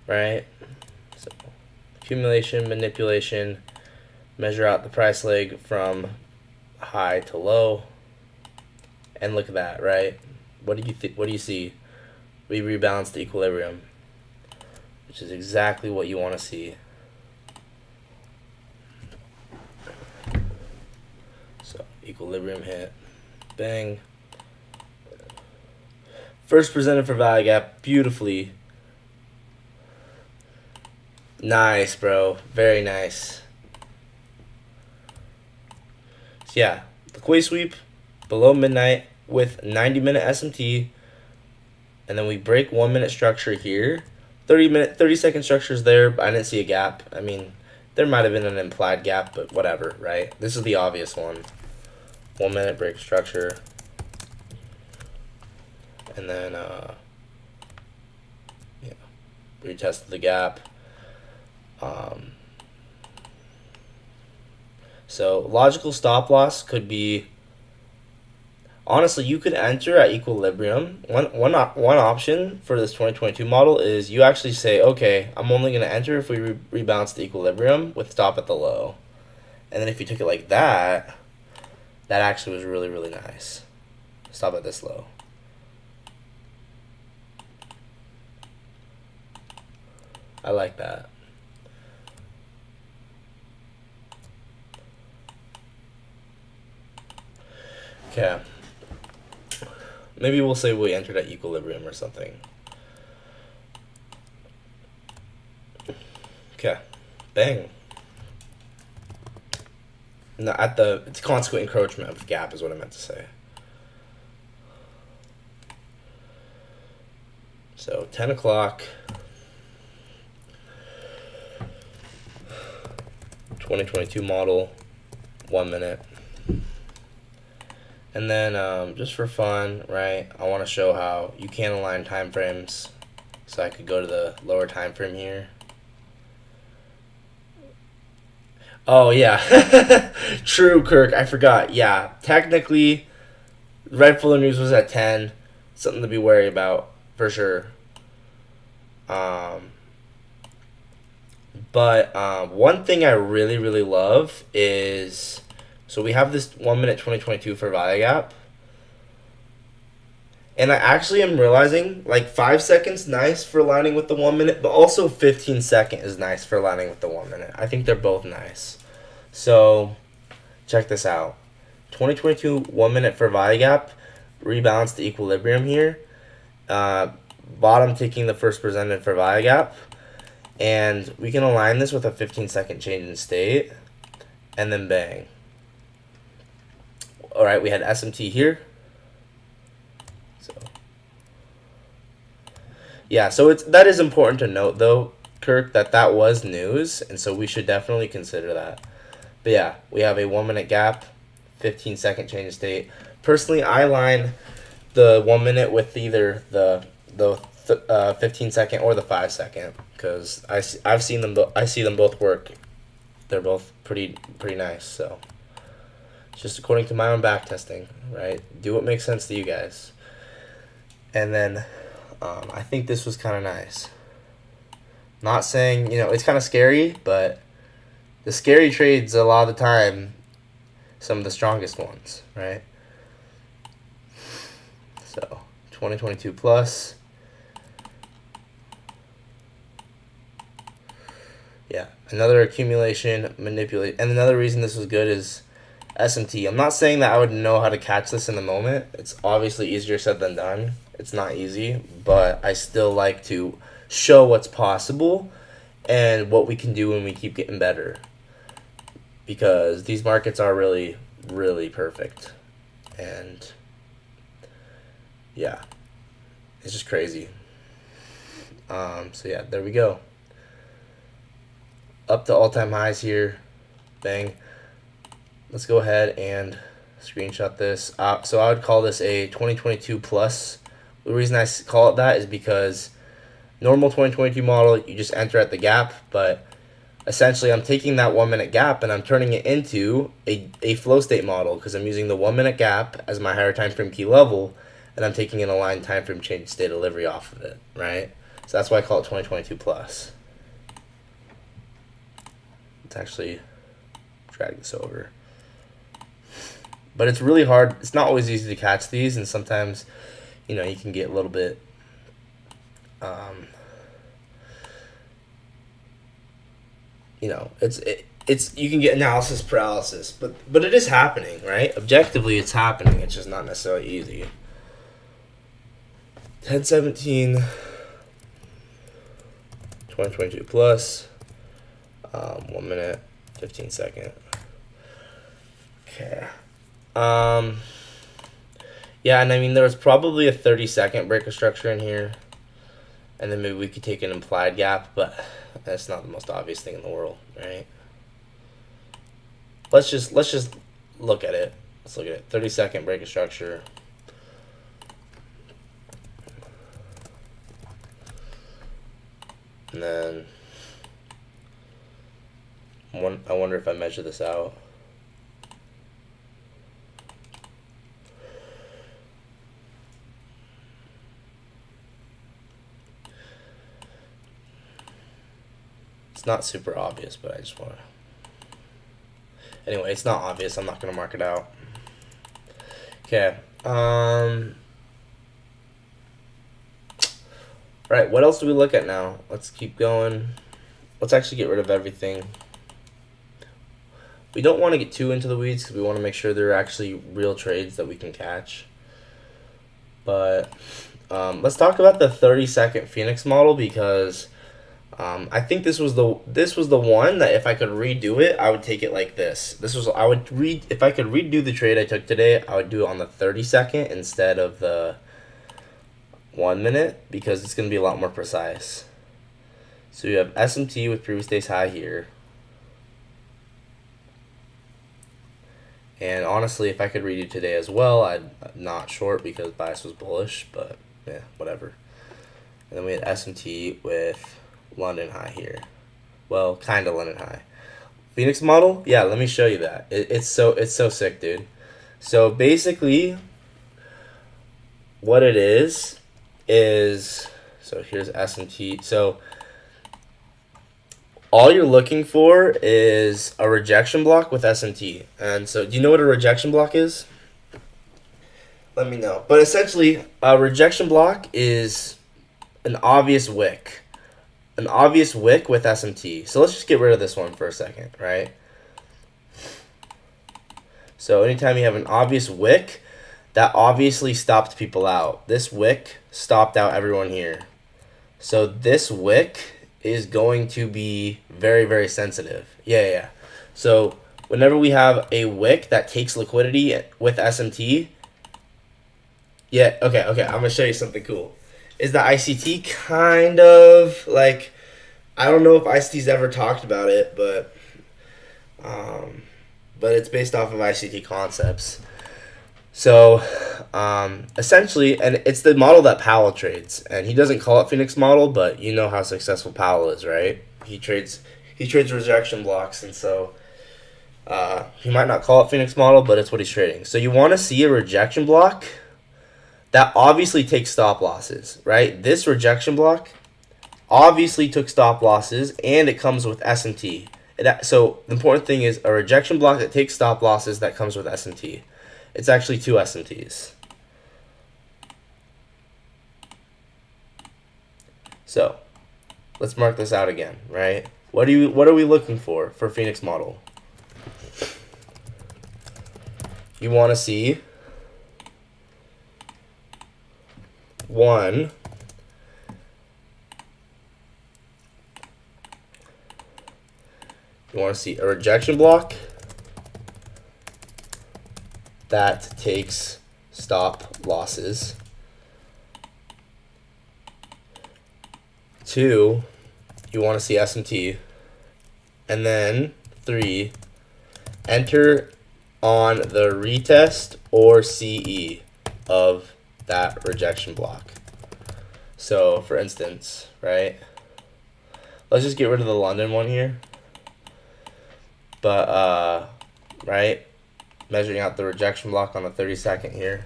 Right? So, accumulation, manipulation, measure out the price leg from high to low. And look at that, right? What do you see? We rebalance the equilibrium, which is exactly what you want to see. So, equilibrium hit. Bang. First presented for value gap beautifully. Nice, bro. Very nice. So yeah, the Quay sweep below midnight with 90-minute SMT, and then we break 1 minute structure here. 30-second structure is there, but I didn't see a gap. I mean, there might have been an implied gap, but whatever, right? This is the obvious one. 1 minute break structure. And then, retest the gap. So logical stop loss could be, honestly, you could enter at equilibrium. One option for this 2022 model is you actually say, okay, I'm only going to enter if we rebalance the equilibrium with stop at the low. And then if you took it like that, that actually was really, really nice. Stop at this low. I like that. Okay. Maybe we'll say we entered at equilibrium or something. Okay. Bang. No, it's consequent encroachment of the gap is what I meant to say. So 10 o'clock. 2022 model, 1 minute. And then just for fun, right, I want to show how you can align time frames. So I could go to the lower time frame here. Oh, yeah. True, Kirk. I forgot. Yeah, technically, Red Fuller News was at 10. Something to be wary about, for sure. But one thing I really, really love is, so we have this 1 minute 2022 for value gap. And I actually am realizing, like, 5 seconds nice for aligning with the 1 minute, but also 15 second is nice for aligning with the 1 minute. I think they're both nice. So, check this out. 2022 1 minute for value gap, rebalance the equilibrium here. Bottom taking the first presented for value gap. And we can align this with a 15-second change in state. And then bang. Alright, we had SMT here. So yeah, so that is important to note though, Kirk, that was news, and so we should definitely consider that. But yeah, we have a 1 minute gap, 15-second change of state. Personally, I align the 1 minute with either the 15-second or the 5-second, because I see them both work. They're both pretty nice. So just according to my own back testing, right? Do what makes sense to you guys. And then I think this was kind of nice. Not saying, it's kind of scary, but the scary trades a lot of the time, some of the strongest ones, right? So 2022 plus. Yeah, another accumulation, manipulate. And another reason this was good is SMT. I'm not saying that I would know how to catch this in the moment. It's obviously easier said than done. It's not easy, but I still like to show what's possible and what we can do when we keep getting better. Because these markets are really, really perfect. And yeah, it's just crazy. So yeah, there we go. Up to all-time highs here. Bang. Let's go ahead and screenshot this. So I would call this a 2022 plus. The reason I call it that is because normal 2022 model, you just enter at the gap, but essentially I'm taking that 1 minute gap and I'm turning it into a flow state model because I'm using the 1 minute gap as my higher time frame key level, and I'm taking an aligned time frame change state delivery off of it, right? So that's why I call it 2022 plus. Let's actually drag this over. But it's really hard. It's not always easy to catch these, and sometimes, you know, you can get a little bit you know, it's you can get analysis paralysis, but it is happening, right? Objectively, it's happening. It's just not necessarily easy. 1017 2022 plus 1 minute 15 second. Okay. Yeah, and I mean there was probably a 30-second breaker structure in here, and then maybe we could take an implied gap, but that's not the most obvious thing in the world, right? Let's just look at it. Let's look at it. 30-second breaker structure. And then I wonder if I measure this out. It's not super obvious, but I just want to. Anyway, it's not obvious. I'm not going to mark it out. Okay. Right, what else do we look at now? Let's keep going. Let's actually get rid of everything. We don't want to get too into the weeds because we want to make sure they're actually real trades that we can catch. But let's talk about the 30-second Phoenix model because I think this was the one that if I could redo it, I would take it like this. If I could redo the trade I took today, I would do it on the 30-second instead of the 1 minute because it's going to be a lot more precise. So you have SMT with previous day's high here. And honestly, if I could redo today as well, I'd not short because bias was bullish, but yeah, whatever. And then we had SMT with London high here. Well, kind of London high. Phoenix model? Yeah, let me show you that. It's so sick, dude. So basically, what it is so here's SMT. So all you're looking for is a rejection block with SMT. And so do you know what a rejection block is? Let me know. But essentially, a rejection block is an obvious wick. An obvious wick with SMT. So let's just get rid of this one for a second, right? So anytime you have an obvious wick, that obviously stopped people out. This wick stopped out everyone here. So this wick is going to be very, very sensitive. Yeah. So whenever we have a wick that takes liquidity with SMT, yeah, okay, I'm going to show you something cool. Is the ICT kind of like, I don't know if ICT's ever talked about it, but it's based off of ICT concepts. So essentially, and it's the model that Powell trades, and he doesn't call it Phoenix model, but you know how successful Powell is, right? He trades rejection blocks, and so he might not call it Phoenix model, but it's what he's trading. So you want to see a rejection block that obviously takes stop losses, right? This rejection block obviously took stop losses, and it comes with SMT. So the important thing is a rejection block that takes stop losses that comes with SMT. It's actually 2 SMTs. So let's mark this out again, right? What are we looking for Phoenix model? You want to see one. You want to see a rejection block that takes stop losses. 2, you want to see SMT. And then 3, enter on the retest or CE of that rejection block. So for instance, right, let's just get rid of the London one here. But right, measuring out the rejection block on the 32nd here.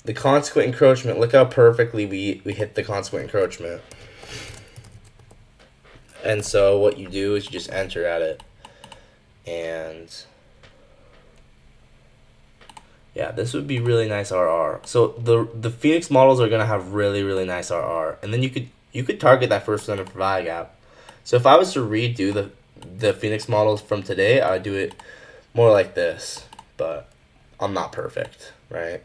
The consequent encroachment, look how perfectly we hit the consequent encroachment. And so what you do is you just enter at it. And yeah, this would be really nice RR. So the Phoenix models are gonna have really, really nice RR. And then you could target that first center for value gap. So if I was to redo the Phoenix models from today, I would do it more like this. But I'm not perfect, right?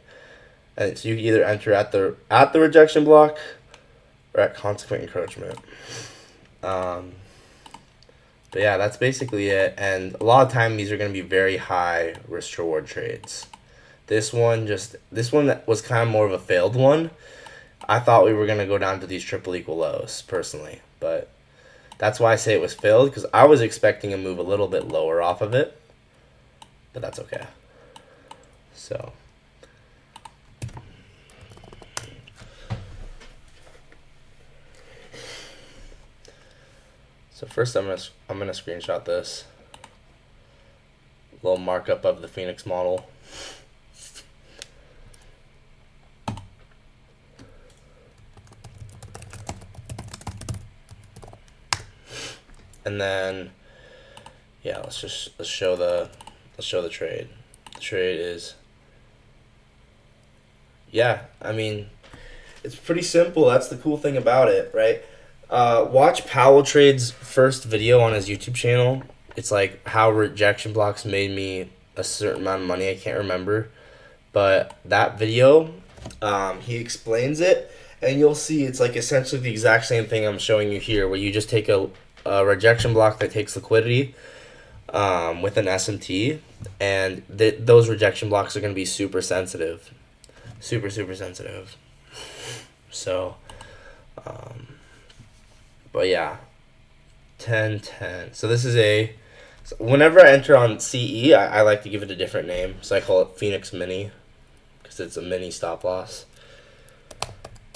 And so you can either enter at the rejection block or at consequent encroachment. But yeah, that's basically it. And a lot of time these are going to be very high risk reward trades. This one was kind of more of a failed one. I thought we were going to go down to these triple equal lows personally, but that's why I say it was failed, because I was expecting a move a little bit lower off of it, but that's okay. So first I'm gonna screenshot this little markup of the Phoenix model. And then yeah, let's show the trade. The trade is, yeah, I mean, it's pretty simple. That's the cool thing about it, right? Watch Powell Trade's first video on his YouTube channel. It's like how rejection blocks made me a certain amount of money. I can't remember, but that video, he explains it, and you'll see it's like essentially the exact same thing I'm showing you here, where you just take a rejection block that takes liquidity with an SMT, and those rejection blocks are going to be super sensitive, super sensitive. So but yeah, 10-10. So this is whenever I enter on CE, I like to give it a different name. So I call it Phoenix Mini, because it's a mini stop loss.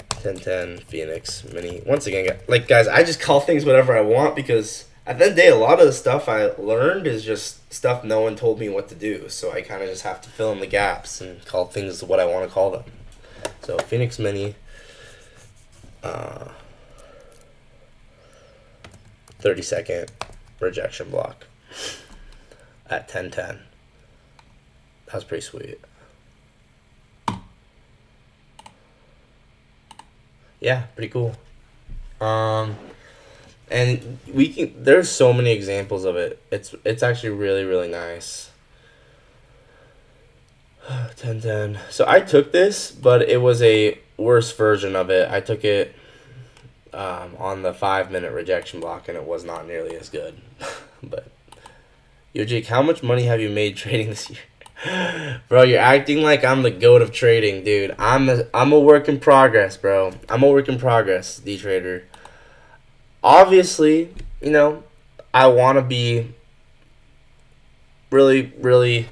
10-10 Phoenix Mini. Once again, like guys, I just call things whatever I want, because at the end of the day, a lot of the stuff I learned is just stuff no one told me what to do. So I kind of just have to fill in the gaps and call things what I want to call them. So Phoenix Mini. 30-second rejection block at 10-10. That was pretty sweet. Yeah, pretty cool. And there's so many examples of it. It's actually really, really nice. 10-10. So I took this, but it was a worse version of it. I took it on the 5-minute rejection block, and it was not nearly as good. But yo, Jake, how much money have you made trading this year? Bro, you're acting like I'm the goat of trading, dude. I'm a work in progress, bro. I'm a work in progress, day trader. Obviously, you know, I want to be really, really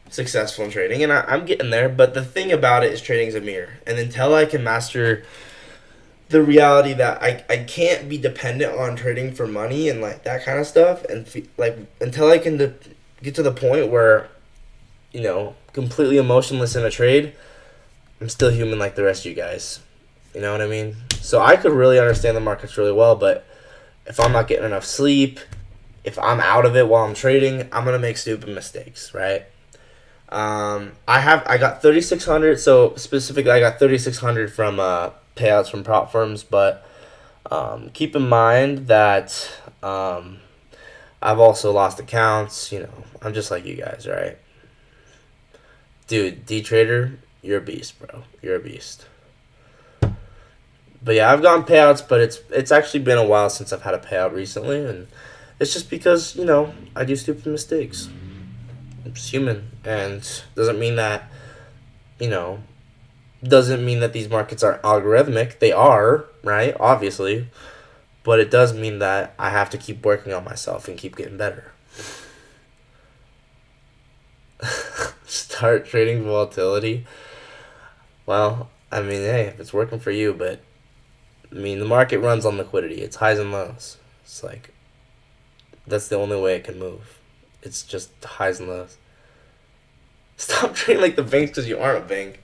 successful in trading, and I'm getting there. But the thing about it is trading's a mirror, and until I can master the reality that I can't be dependent on trading for money and like that kind of stuff, and like until I can get to the point where, you know, completely emotionless in a trade, I'm still human like the rest of you guys. You know what I mean? So I could really understand the markets really well, but if I'm not getting enough sleep, if I'm out of it while I'm trading, I'm gonna make stupid mistakes, right? I got 3,600. So specifically, I got 3,600 from payouts from prop firms. But keep in mind that I've also lost accounts. You know, I'm just like you guys, right? Dude, D Trader, you're a beast, bro. You're a beast. But yeah, I've gotten payouts, but it's actually been a while since I've had a payout recently, and it's just because, you know, I do stupid mistakes. I'm just human, and doesn't mean that, you know, doesn't mean that these markets are algorithmic. They are, right? Obviously, but it does mean that I have to keep working on myself and keep getting better. Start trading volatility. Well, I mean, hey, if it's working for you, but I mean, the market runs on liquidity. It's highs and lows. It's like, that's the only way it can move. It's just highs and lows. Stop trading like the banks because you aren't a bank.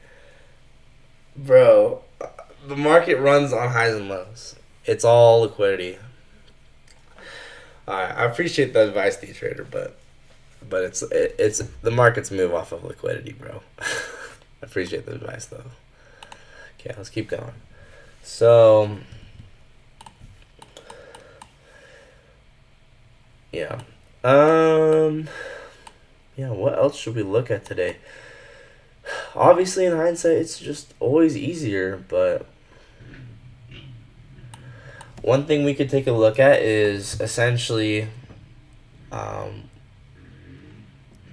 Bro, the market runs on highs and lows. It's all liquidity. Alright, I appreciate the advice, D Trader, but it's the markets move off of liquidity, bro. I appreciate the advice though. Okay, let's keep going. So, yeah. Yeah, what else should we look at today? Obviously, in hindsight, it's just always easier, but one thing we could take a look at is essentially,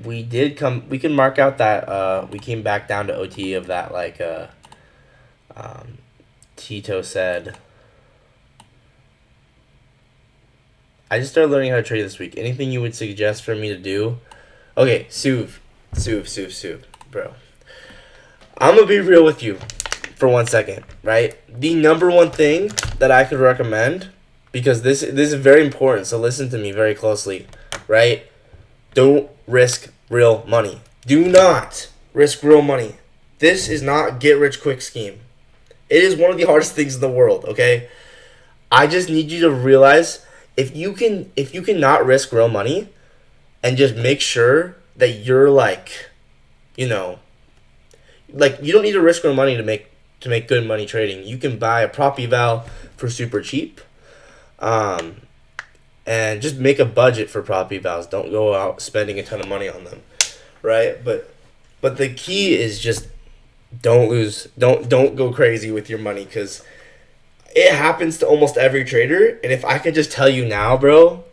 we can mark out that, we came back down to OT of that, like, Tito said. I just started learning how to trade this week. Anything you would suggest for me to do? Okay, Suv, bro. I'm gonna be real with you for 1 second, right? The number one thing that I could recommend, because this is very important, so listen to me very closely, right? Don't risk real money. Do not risk real money. This is not get rich quick scheme. It is one of the hardest things in the world, okay? I just need you to realize if you can not risk real money and just make sure that you're like, you know, like you don't need to risk real money to make good money trading. You can buy a prop eval for super cheap. And just make a budget for prop evals. Don't go out spending a ton of money on them. Right? But the key is just don't go crazy with your money, because it happens to almost every trader. And if I could just tell you now, bro,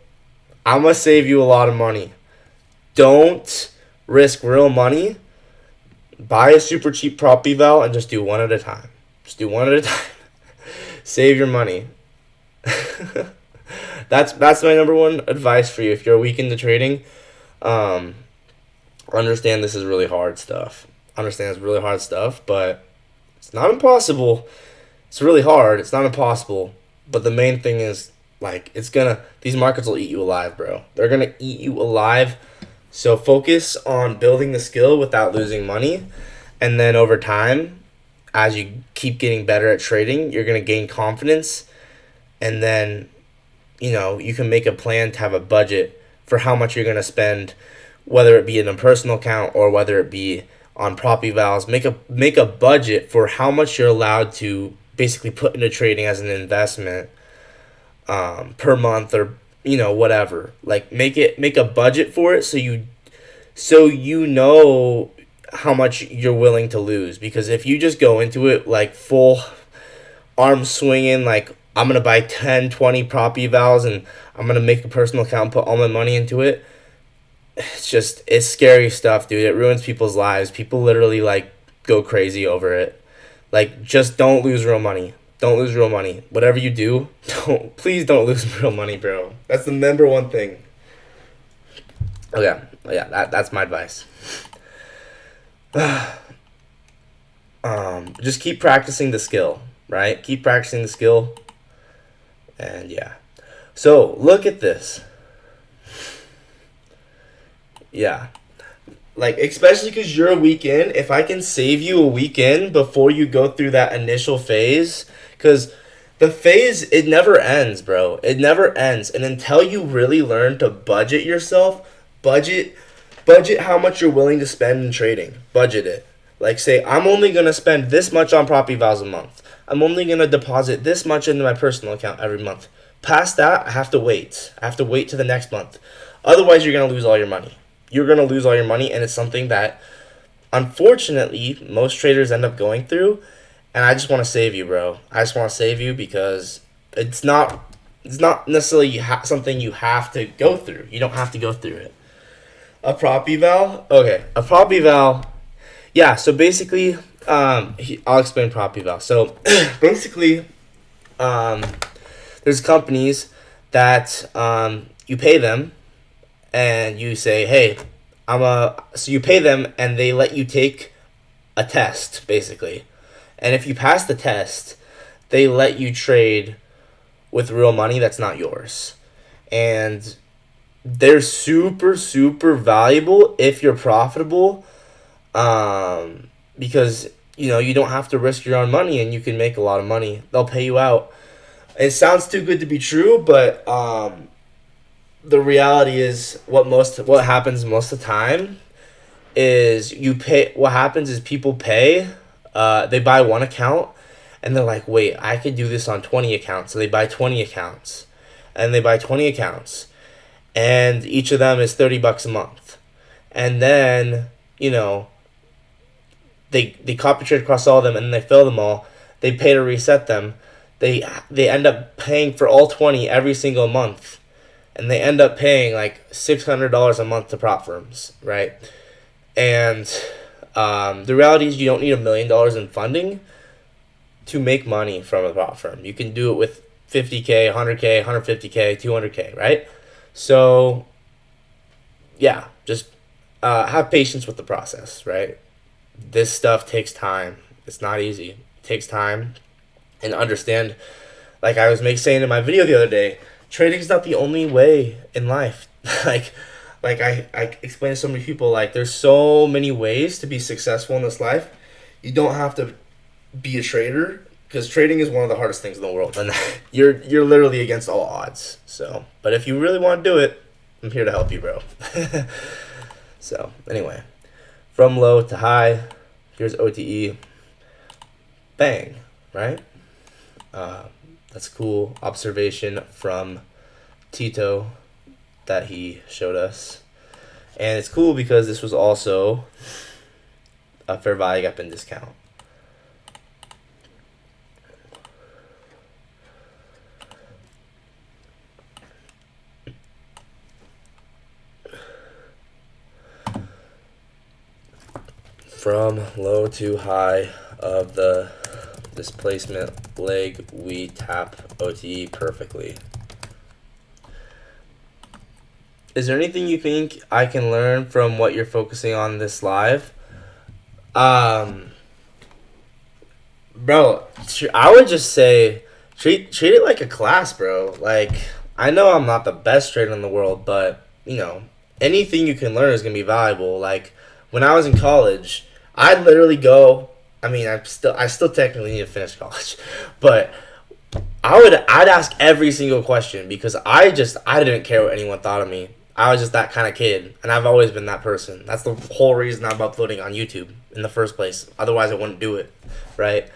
I'm gonna save you a lot of money. Don't risk real money. Buy a super cheap prop eval and just do one at a time. Just do one at a time. Save your money. That's my number one advice for you. If you're weak into trading, understand this is really hard stuff. Understand it's really hard stuff, but it's not impossible. It's really hard. It's not impossible. But the main thing is, like, these markets will eat you alive, bro. They're gonna eat you alive. So focus on building the skill without losing money. And then over time, as you keep getting better at trading, you're gonna gain confidence. And then, you know, you can make a plan to have a budget for how much you're gonna spend, whether it be in a personal account or whether it be on prop evals. Make a budget for how much you're allowed to basically put into trading as an investment per month, or, you know, whatever. Like make a budget for it so you know how much you're willing to lose. Because if you just go into it like full arm swinging, like I'm gonna buy 10, 20 prop evals and I'm gonna make a personal account and put all my money into it, it's scary stuff, dude. It ruins people's lives. People literally like go crazy over it. Like, just don't lose real money. Don't lose real money. Whatever you do, please don't lose real money, bro. That's the number one thing. Okay, yeah, that's my advice. Just keep practicing the skill, right? Keep practicing the skill, and yeah. So look at this. Yeah. Like, especially because you're a weekend, if I can save you a weekend before you go through that initial phase, because the phase, it never ends, bro. It never ends. And until you really learn to budget yourself, budget Budget how much you're willing to spend in trading. Budget it. Like, say, I'm only going to spend this much on prop evals a month. I'm only going to deposit this much into my personal account every month. Past that, I have to wait. I have to wait to the next month. Otherwise, you're going to lose all your money. You're going to lose all your money, and it's something that, unfortunately, most traders end up going through. And I just want to save you, bro. I just want to save you because it's not necessarily something you have to go through. You don't have to go through it. A prop eval? Okay, a prop eval. Yeah, so basically, I'll explain prop eval. So basically, there's companies that you pay them, and you say, hey, so you pay them, and they let you take a test, basically. And if you pass the test, they let you trade with real money that's not yours. And they're super, super valuable if you're profitable, because, you don't have to risk your own money and you can make a lot of money. They'll pay you out. It sounds too good to be true, but the reality is what happens most of the time is you pay. What happens is people pay. They buy one account, and they're like, wait, I could do this on 20 accounts. So they buy 20 accounts, and they buy 20 accounts, and each of them is $30 a month. And then, they copy trade across all of them, and then they fill them all. They pay to reset them. They end up paying for all 20 every single month, and they end up paying like $600 a month to prop firms, right? And the reality is you don't need $1 million in funding to make money from a prop firm. You can do it with $50K, $100K, $150K, $200K, right? So, yeah, just have patience with the process, right? This stuff takes time. It's not easy. It takes time. And understand, like I was saying in my video the other day, trading is not the only way in life. like I explained to so many people, like there's so many ways to be successful in this life. You don't have to be a trader, because trading is one of the hardest things in the world, and you're literally against all odds. So, but if you really want to do it, I'm here to help you, bro. So anyway, from low to high, here's OTE. Bang, right? That's a cool observation from Tito that he showed us. And it's cool because this was also a fair value gap and discount. From low to high of the displacement leg, we tap OTE perfectly. Is there anything you think I can learn from what you're focusing on this live? Bro, I would just say treat it like a class, bro. Like, I know I'm not the best trader in the world, but, anything you can learn is going to be valuable. Like, when I was in college, I'd literally go, I still technically need to finish college, but I'd ask every single question because I didn't care what anyone thought of me. I was just that kind of kid, and I've always been that person. That's the whole reason I'm uploading on YouTube in the first place. Otherwise, I wouldn't do it, right?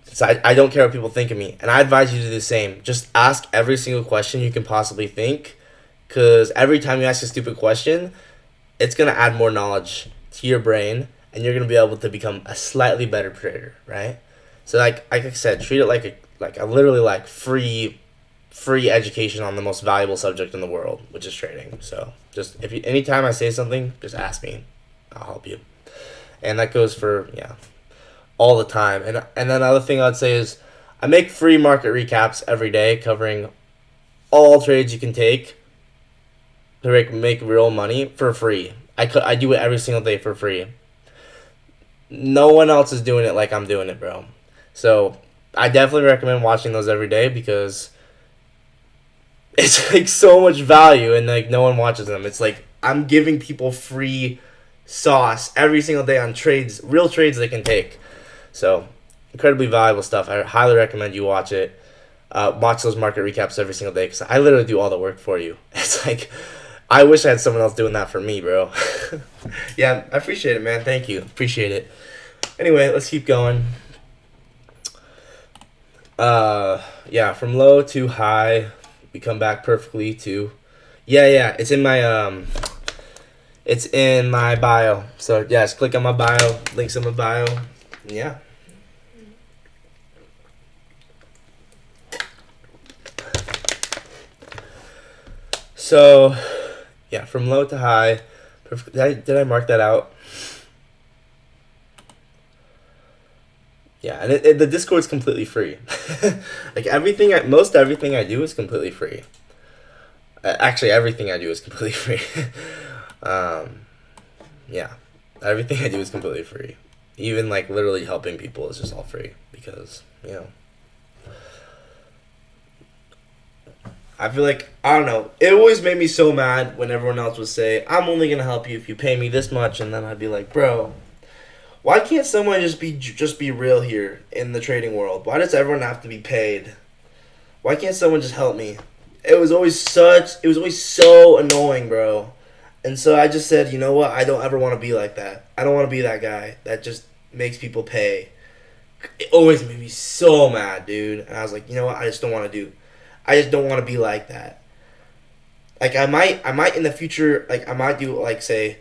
So I don't care what people think of me, and I advise you to do the same. Just ask every single question you can possibly think, because every time you ask a stupid question, it's going to add more knowledge to your brain, and you're going to be able to become a slightly better trader, right? So like I said, treat it like a literally free education on the most valuable subject in the world, which is trading. So just anytime I say something, just ask me. I'll help you. And that goes for all the time. And then another thing I'd say is I make free market recaps every day covering all trades you can take to make real money for free. I do it every single day for free. No one else is doing it like I'm doing it, bro. So I definitely recommend watching those every day because it's like so much value and like no one watches them. It's like I'm giving people free sauce every single day on trades, real trades they can take. So incredibly valuable stuff. I highly recommend you watch it. Watch those market recaps every single day because I literally do all the work for you. It's like I wish I had someone else doing that for me, bro. Yeah, I appreciate it, man. Thank you. Appreciate it. Anyway, let's keep going. Yeah, from low to high, we come back perfectly to, yeah, it's in my bio. So yeah, just click on my bio, links in my bio. Yeah. So, yeah, from low to high. Did I mark that out? Yeah, and the Discord's completely free. Like most everything I do is completely free. Actually, everything I do is completely free. Yeah, everything I do is completely free. Even like literally helping people is just all free because I feel like, I don't know, it always made me so mad when everyone else would say, I'm only gonna help you if you pay me this much, and then I'd be like, bro, why can't someone just be real here in the trading world? Why does everyone have to be paid? Why can't someone just help me? It was always so annoying, bro. And so I just said, you know what? I don't ever want to be like that. I don't want to be that guy that just makes people pay. It always made me so mad, dude. And I was like, you know what? I just don't want to be like that. Like I might in the future, like I might do like say,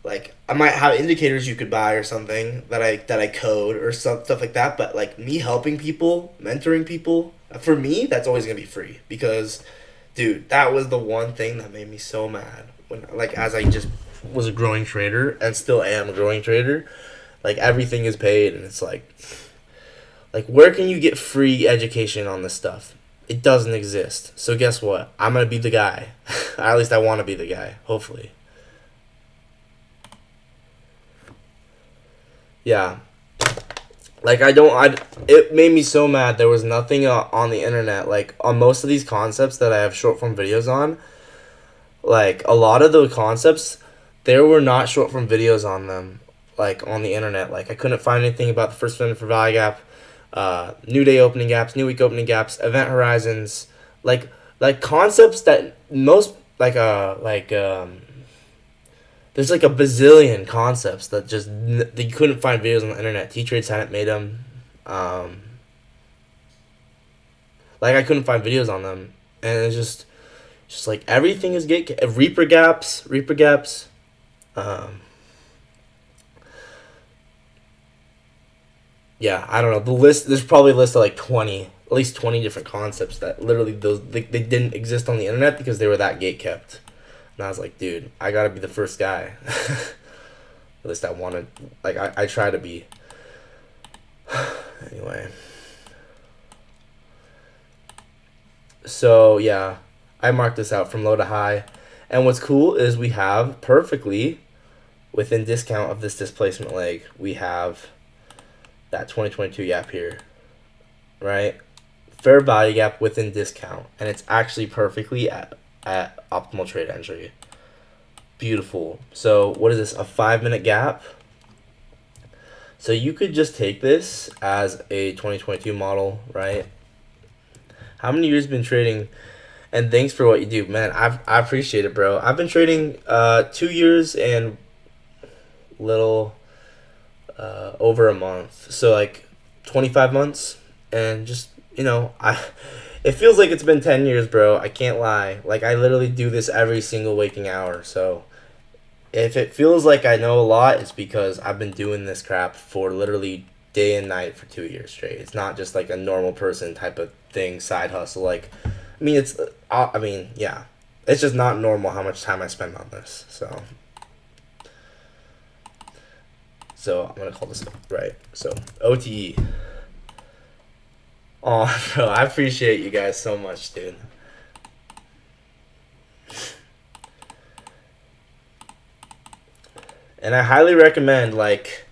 like I might have indicators you could buy or something that I code or stuff like that. But like me helping people, mentoring people, for me that's always gonna be free because, dude, that was the one thing that made me so mad when like as I just was a growing trader and still am a growing trader. Like everything is paid and it's like where can you get free education on this stuff? It doesn't exist. So guess what? I'm gonna be the guy. Or at least I want to be the guy. Hopefully. Yeah. Like it made me so mad. There was nothing on the internet like on most of these concepts that I have short form videos on. Like a lot of the concepts, there were not short form videos on them. Like on the internet, like I couldn't find anything about the first minute for value gap. New day opening gaps, new week opening gaps, event horizons, like concepts that most there's like a bazillion concepts that that you couldn't find videos on the internet. T-Trades hadn't made them. Like I couldn't find videos on them, and it's just like everything is Reaper gaps. Yeah, I don't know. The list, there's probably a list of like 20, at least 20 different concepts that literally they didn't exist on the internet because they were that gate kept. And I was like, dude, I gotta be the first guy. At least I wanted, like, I try to be. Anyway. So, yeah, I marked this out from low to high. And what's cool is we have perfectly, within discount of this displacement leg, we have that 2022 gap here, right? Fair value gap within discount, and it's actually perfectly at optimal trade entry. Beautiful. So what is this, a 5-minute gap? So you could just take this as a 2022 model, right? How many years been trading? And thanks for what you do, man. I appreciate it, bro. I've been trading 2 years and little over a month, so like 25 months, and just it feels like it's been 10 years, bro. I can't lie. Like I literally do this every single waking hour. So if it feels like I know a lot, it's because I've been doing this crap for literally day and night for 2 years straight. It's not just like a normal person type of thing, side hustle. Like, yeah, it's just not normal how much time I spend on this. So I'm going to call this right. So OTE. Oh, bro, I appreciate you guys so much, dude. And I highly recommend, like,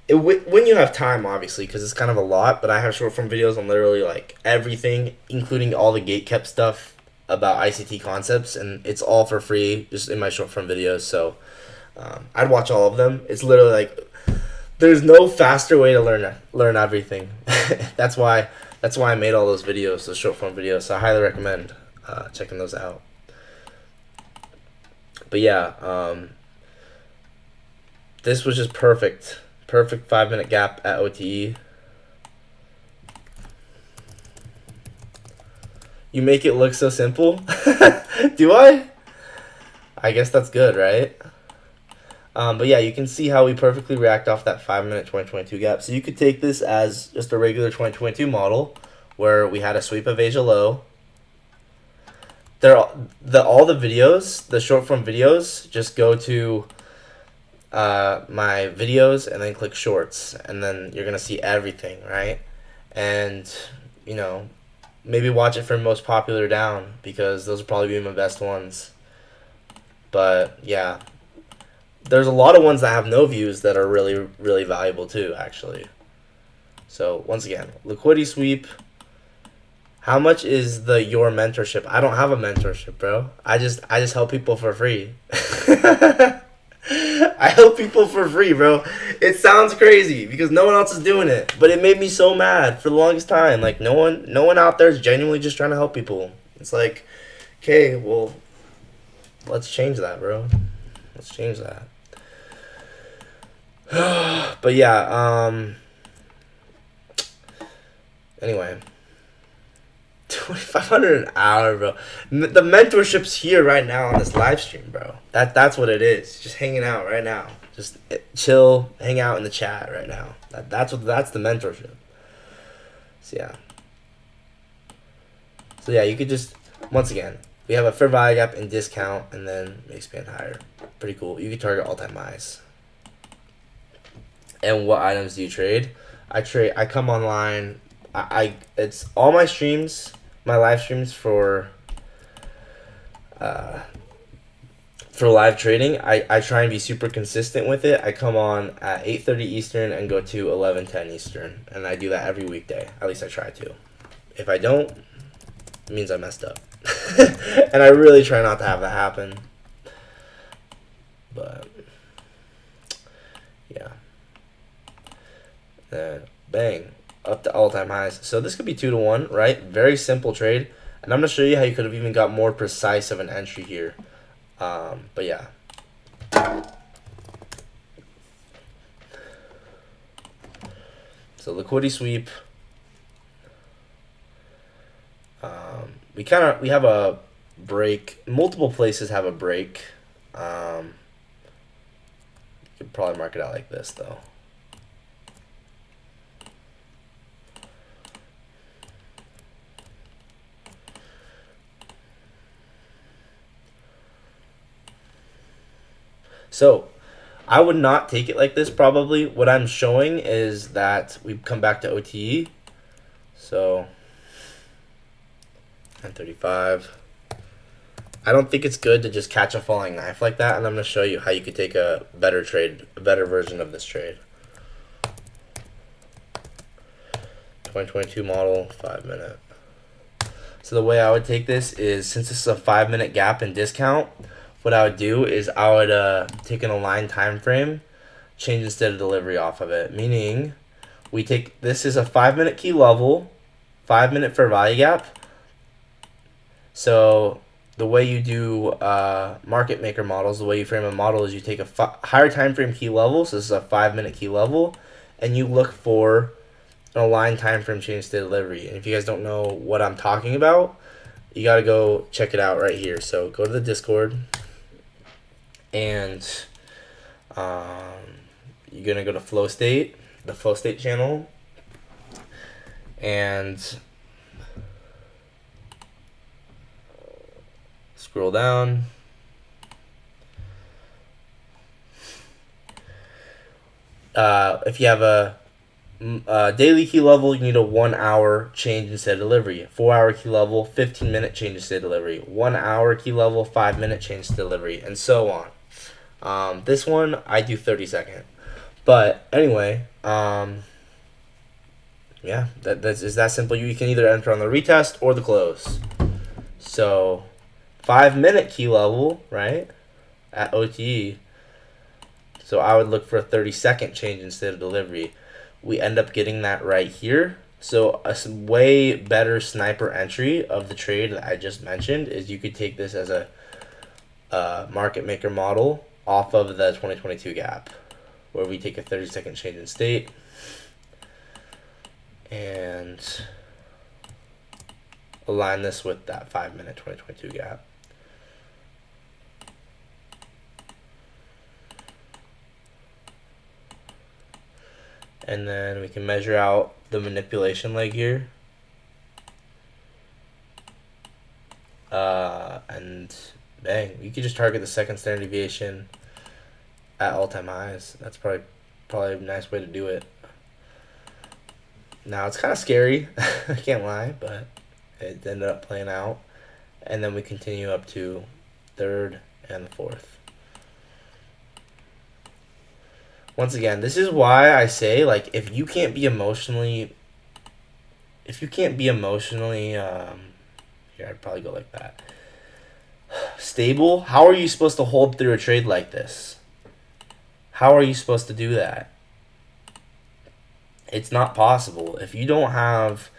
when you have time, obviously, because it's kind of a lot, but I have short form videos on literally, like, everything, including all the gatekept stuff about ICT concepts, and it's all for free, just in my short form videos, so I'd watch all of them. It's literally, like, there's no faster way to learn everything. That's why I made all those videos, those short form videos. So I highly recommend checking those out. But yeah, this was just perfect. Perfect 5-minute gap at OTE. You make it look so simple. Do I? I guess that's good, right? But yeah, you can see how we perfectly react off that 5-minute 2022 gap. So you could take this as just a regular 2022 model where we had a sweep of Asia low. All the videos, the short form videos, just go to my videos and then click shorts, and then you're gonna see everything, right? And you know, maybe watch it from most popular down because those will probably be my best ones. But yeah, there's a lot of ones that have no views that are really, really valuable too, actually. So once again, liquidity sweep. How much is the your mentorship? I don't have a mentorship, bro. I just help people for free. I help people for free, bro. It sounds crazy because no one else is doing it, but it made me so mad for the longest time. Like no one out there is genuinely just trying to help people. It's like, okay, well, let's change that, bro. Let's change that. But yeah, anyway, 2,500 an hour, bro. The mentorship's here right now on this live stream, bro. That's what it is. Just hanging out right now. Just chill, hang out in the chat right now. That's the mentorship. So yeah, you could just, once again, we have a fair value gap and discount, and then expand higher. Pretty cool. You can target all-time highs. And what items do you trade? I come online. It's all my streams, my live streams for live trading. I try and be super consistent with it. I come on at 8:30 Eastern and go to 11:10 Eastern, and I do that every weekday. At least I try to. If I don't, it means I messed up. And I really try not to have that happen. But yeah. Then bang, up to all-time highs. So this could be 2-to-1, right? Very simple trade, and I'm gonna show you how you could have even got more precise of an entry here. But yeah. So liquidity sweep. We have a break. Multiple places have a break. You could probably mark it out like this though. So I would not take it like this probably. What I'm showing is that we come back to OTE. So 935. I don't think it's good to just catch a falling knife like that, and I'm going to show you how you could take a better trade, a better version of this trade. 2022 model, 5-minute. So the way I would take this is, since this is a 5-minute gap and discount, what I would do is I would take an aligned time frame, change instead of delivery off of it. Meaning, we take, this is a 5-minute key level, 5-minute fair value gap. So the way you do market maker models, the way you frame a model is you take a higher time frame key level, so this is a 5-minute key level, and you look for an aligned time frame change to delivery. And if you guys don't know what I'm talking about, you got to go check it out right here. So go to the Discord, and you're going to go to flow state, the flow state channel, and scroll down. If you have a daily key level, you need a 1 hour change instead of delivery. 4 hour key level, 15-minute change instead of delivery. 1 hour key level, 5-minute change to delivery, and so on. This one I do 30-second. But anyway, yeah, that's that simple. You can either enter on the retest or the close. So 5-minute key level, right, at OTE. So I would look for a 30-second change instead of delivery. We end up getting that right here. So a way better sniper entry of the trade that I just mentioned is you could take this as a market maker model off of the 2022 gap, where we take a 30-second change in state and align this with that 5-minute 2022 gap. And then we can measure out the manipulation leg here. And bang, you could just target the second standard deviation at all-time highs. That's probably a nice way to do it. Now, it's kind of scary, I can't lie, but it ended up playing out. And then we continue up to third and the fourth. Once again, this is why I say, like, if you can't be emotionally, here, I'd probably go like that. Stable, how are you supposed to hold through a trade like this? How are you supposed to do that? It's not possible. If you don't have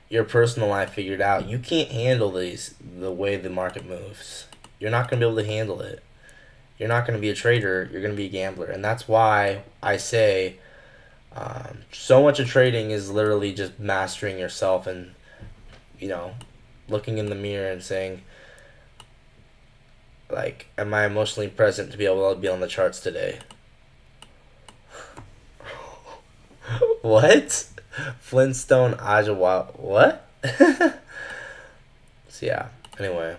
your personal life figured out, you can't handle the way the market moves. You're not going to be able to handle it. You're not going to be a trader. You're going to be a gambler. And that's why I say so much of trading is literally just mastering yourself and, looking in the mirror and saying, like, am I emotionally present to be able to be on the charts today? What? Flintstone Ajawa. What? So, yeah. Anyway.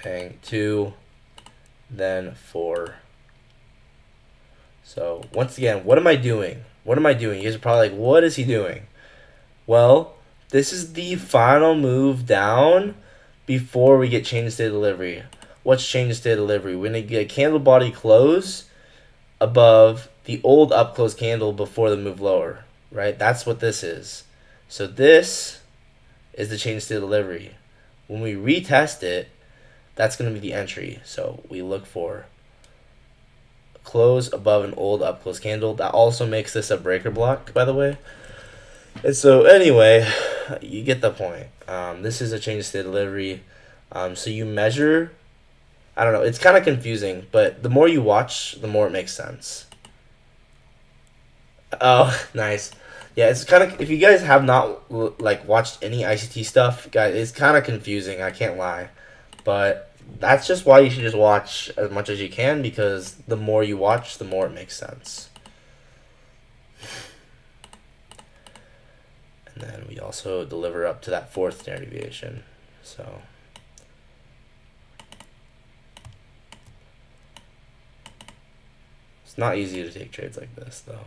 Bang. 2. Then 4. So, once again, what am I doing? You guys are probably like, what is he doing? Well, this is the final move down before we get change state delivery. What's change state delivery? We're going to get a candle body close above the old up close candle before the move lower, right? That's what this is. So this is the change state delivery. When we retest it, that's going to be the entry. So we look for close above an old up close candle. That also makes this a breaker block, by the way. And so anyway, you get the point. This is a change state delivery. So you measure, I don't know, it's kind of confusing, but the more you watch, the more it makes sense. Oh, nice. Yeah, it's kind of, if you guys have not watched any ICT stuff, guys, it's kind of confusing, I can't lie. But that's just why you should just watch as much as you can, because the more you watch, the more it makes sense. And then we also deliver up to that fourth standard deviation. So it's not easy to take trades like this, though.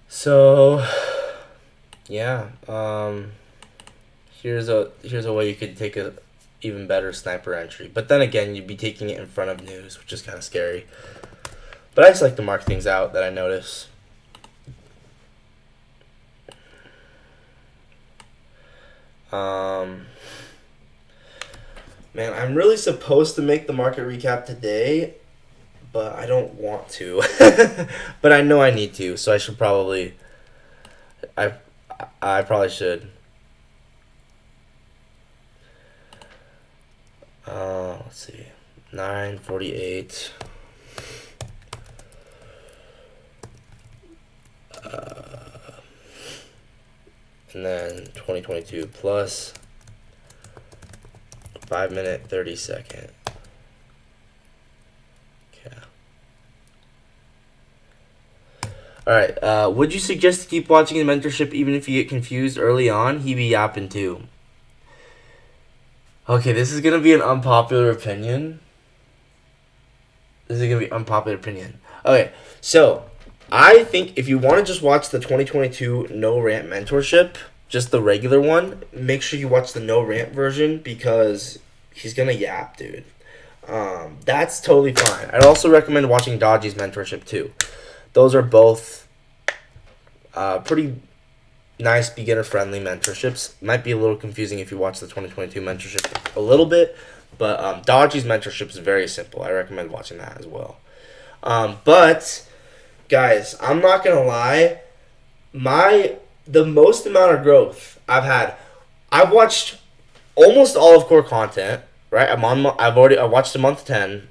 So, yeah, here's a way you could take a even better sniper entry. But then again, you'd be taking it in front of news, which is kind of scary. But I just like to mark things out that I notice. Man, I'm really supposed to make the market recap today, but I don't want to. But I know I need to, so I should probably. I probably should. Let's see, 9:48. And then 2022 plus 5-minute 30-second. Alright, would you suggest to keep watching the mentorship even if you get confused early on? He be yapping too. Okay, this is going to be an unpopular opinion. Okay, so I think if you want to just watch the 2022 no rant mentorship, just the regular one, make sure you watch the no rant version because he's going to yap, dude. That's totally fine. I'd also recommend watching Dodgy's mentorship too. Those are both Pretty nice beginner-friendly mentorships. Might be a little confusing if you watch the 2022 mentorship a little bit, but Dodgy's mentorship is very simple. I recommend watching that as well. But guys, I'm not gonna lie, the most amount of growth I've watched almost all of core content. Right, I watched the month 10.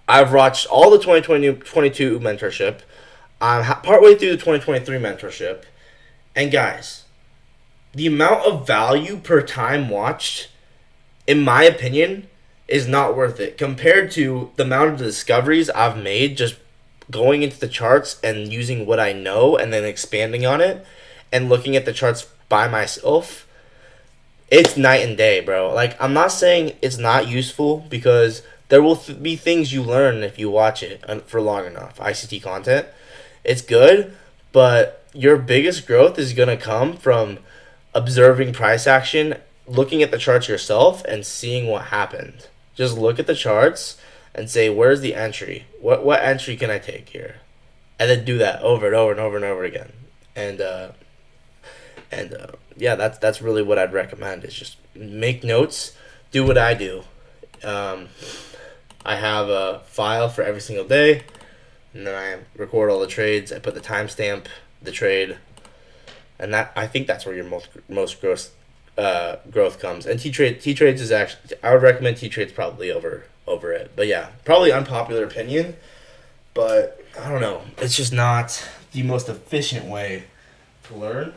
I've watched all the 2022 mentorship. I'm partway through the 2023 mentorship. And guys, the amount of value per time watched, in my opinion, is not worth it compared to the amount of discoveries I've made just going into the charts and using what I know and then expanding on it and looking at the charts by myself. It's night and day, bro. Like, I'm not saying it's not useful because there will be things you learn if you watch it for long enough. ICT content, it's good, but your biggest growth is going to come from observing price action, looking at the charts yourself, and seeing what happened. Just look at the charts and say, where's the entry? What entry can I take here? And then do that over and over and over and over again. And yeah, that's really what I'd recommend is just make notes, do what I do. I have a file for every single day, and then I record all the trades. I put the timestamp, the trade, and I think that's where your most growth comes. And T trades is actually, I would recommend T trades probably over it. But yeah, probably unpopular opinion, but I don't know. It's just not the most efficient way to learn.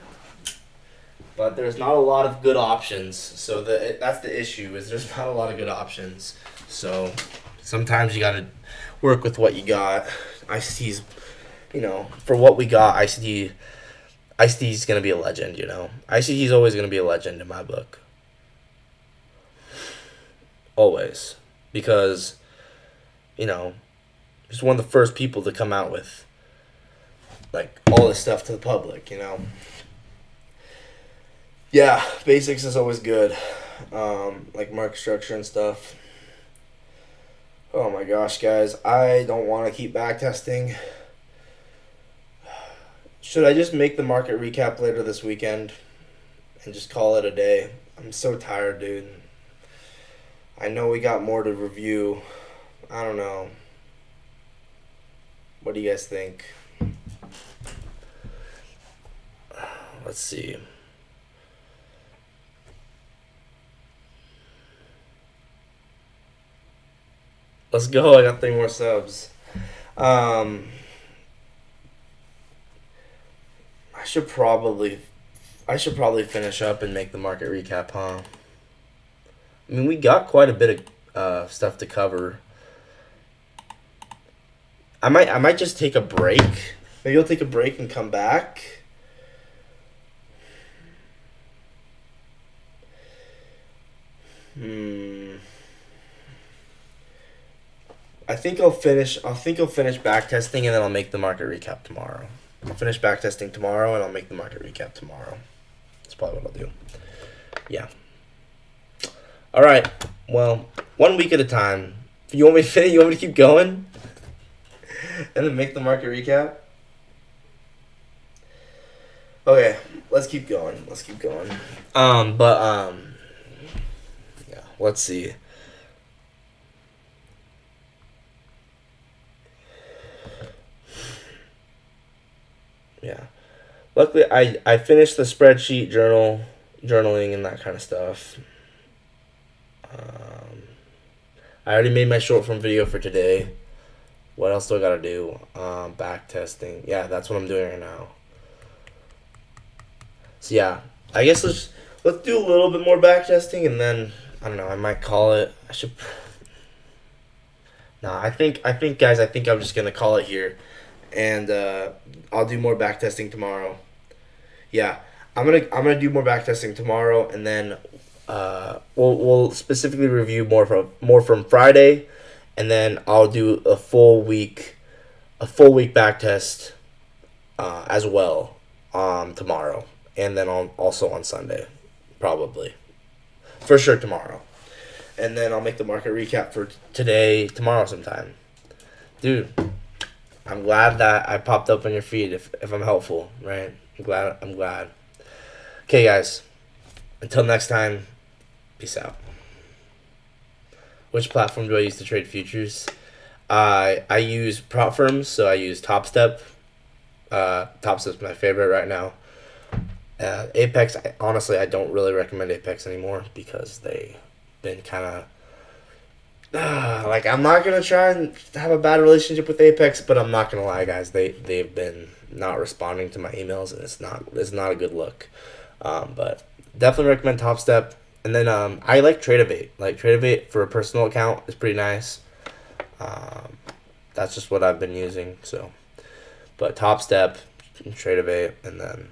But there's not a lot of good options, so that's the issue. Is there's not a lot of good options. So sometimes you gotta work with what you got. ICT's, for what we got, ICT's gonna be a legend. ICT's always gonna be a legend in my book. Always, because just one of the first people to come out with like all this stuff to the public. Yeah, basics is always good, like market structure and stuff. Oh my gosh, guys, I don't want to keep backtesting. Should I just make the market recap later this weekend and just call it a day? I'm so tired, dude. I know we got more to review. I don't know. What do you guys think? Let's see. Let's go. I got 3 more subs. I should probably finish up and make the market recap, huh? I mean, we got quite a bit of stuff to cover. I might just take a break. Maybe I'll take a break and come back. I think I'll finish backtesting and then I'll make the market recap tomorrow. I'll finish backtesting tomorrow and I'll make the market recap tomorrow. That's probably what I'll do. Yeah. All right. Well, 1 week at a time. You want me to finish? You want me to keep going? And then make the market recap? Okay, let's keep going. Yeah, let's see. Yeah. Luckily, I finished the spreadsheet journaling and that kind of stuff. I already made my short form video for today. What else do I gotta do? Back testing. Yeah, that's what I'm doing right now. So yeah, I guess let's do a little bit more back testing and then I don't know. I might call it. I should. Nah, I think guys. I think I'm just gonna call it here, and I'll do more back testing tomorrow. Yeah, I'm gonna do more back testing tomorrow, and then we'll specifically review more from Friday, and then I'll do a full week back test as well tomorrow, and then also on Sunday, probably, for sure tomorrow, and then I'll make the market recap for tomorrow sometime, dude. I'm glad that I popped up on your feed if I'm helpful, right? I'm glad. Okay, guys. Until next time, peace out. Which platform do I use to trade futures? I use prop firms, so I use Top Step. Top Step's my favorite right now. Apex, honestly, I don't really recommend Apex anymore because they've been kind of like, I'm not gonna try and have a bad relationship with Apex, but I'm not gonna lie, guys. They've been not responding to my emails, and it's not a good look. But definitely recommend Top Step. And then I like Tradeovate. Like Tradeovate for a personal account is pretty nice. That's just what I've been using. So, but Top Step, Tradeovate, and then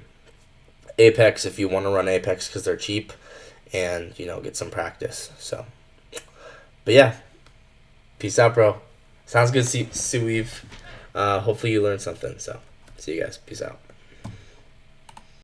Apex if you want to run Apex because they're cheap, and get some practice. So, but yeah, peace out, bro. Sounds good, Sueve. Hopefully you learned something. So, see you guys. Peace out.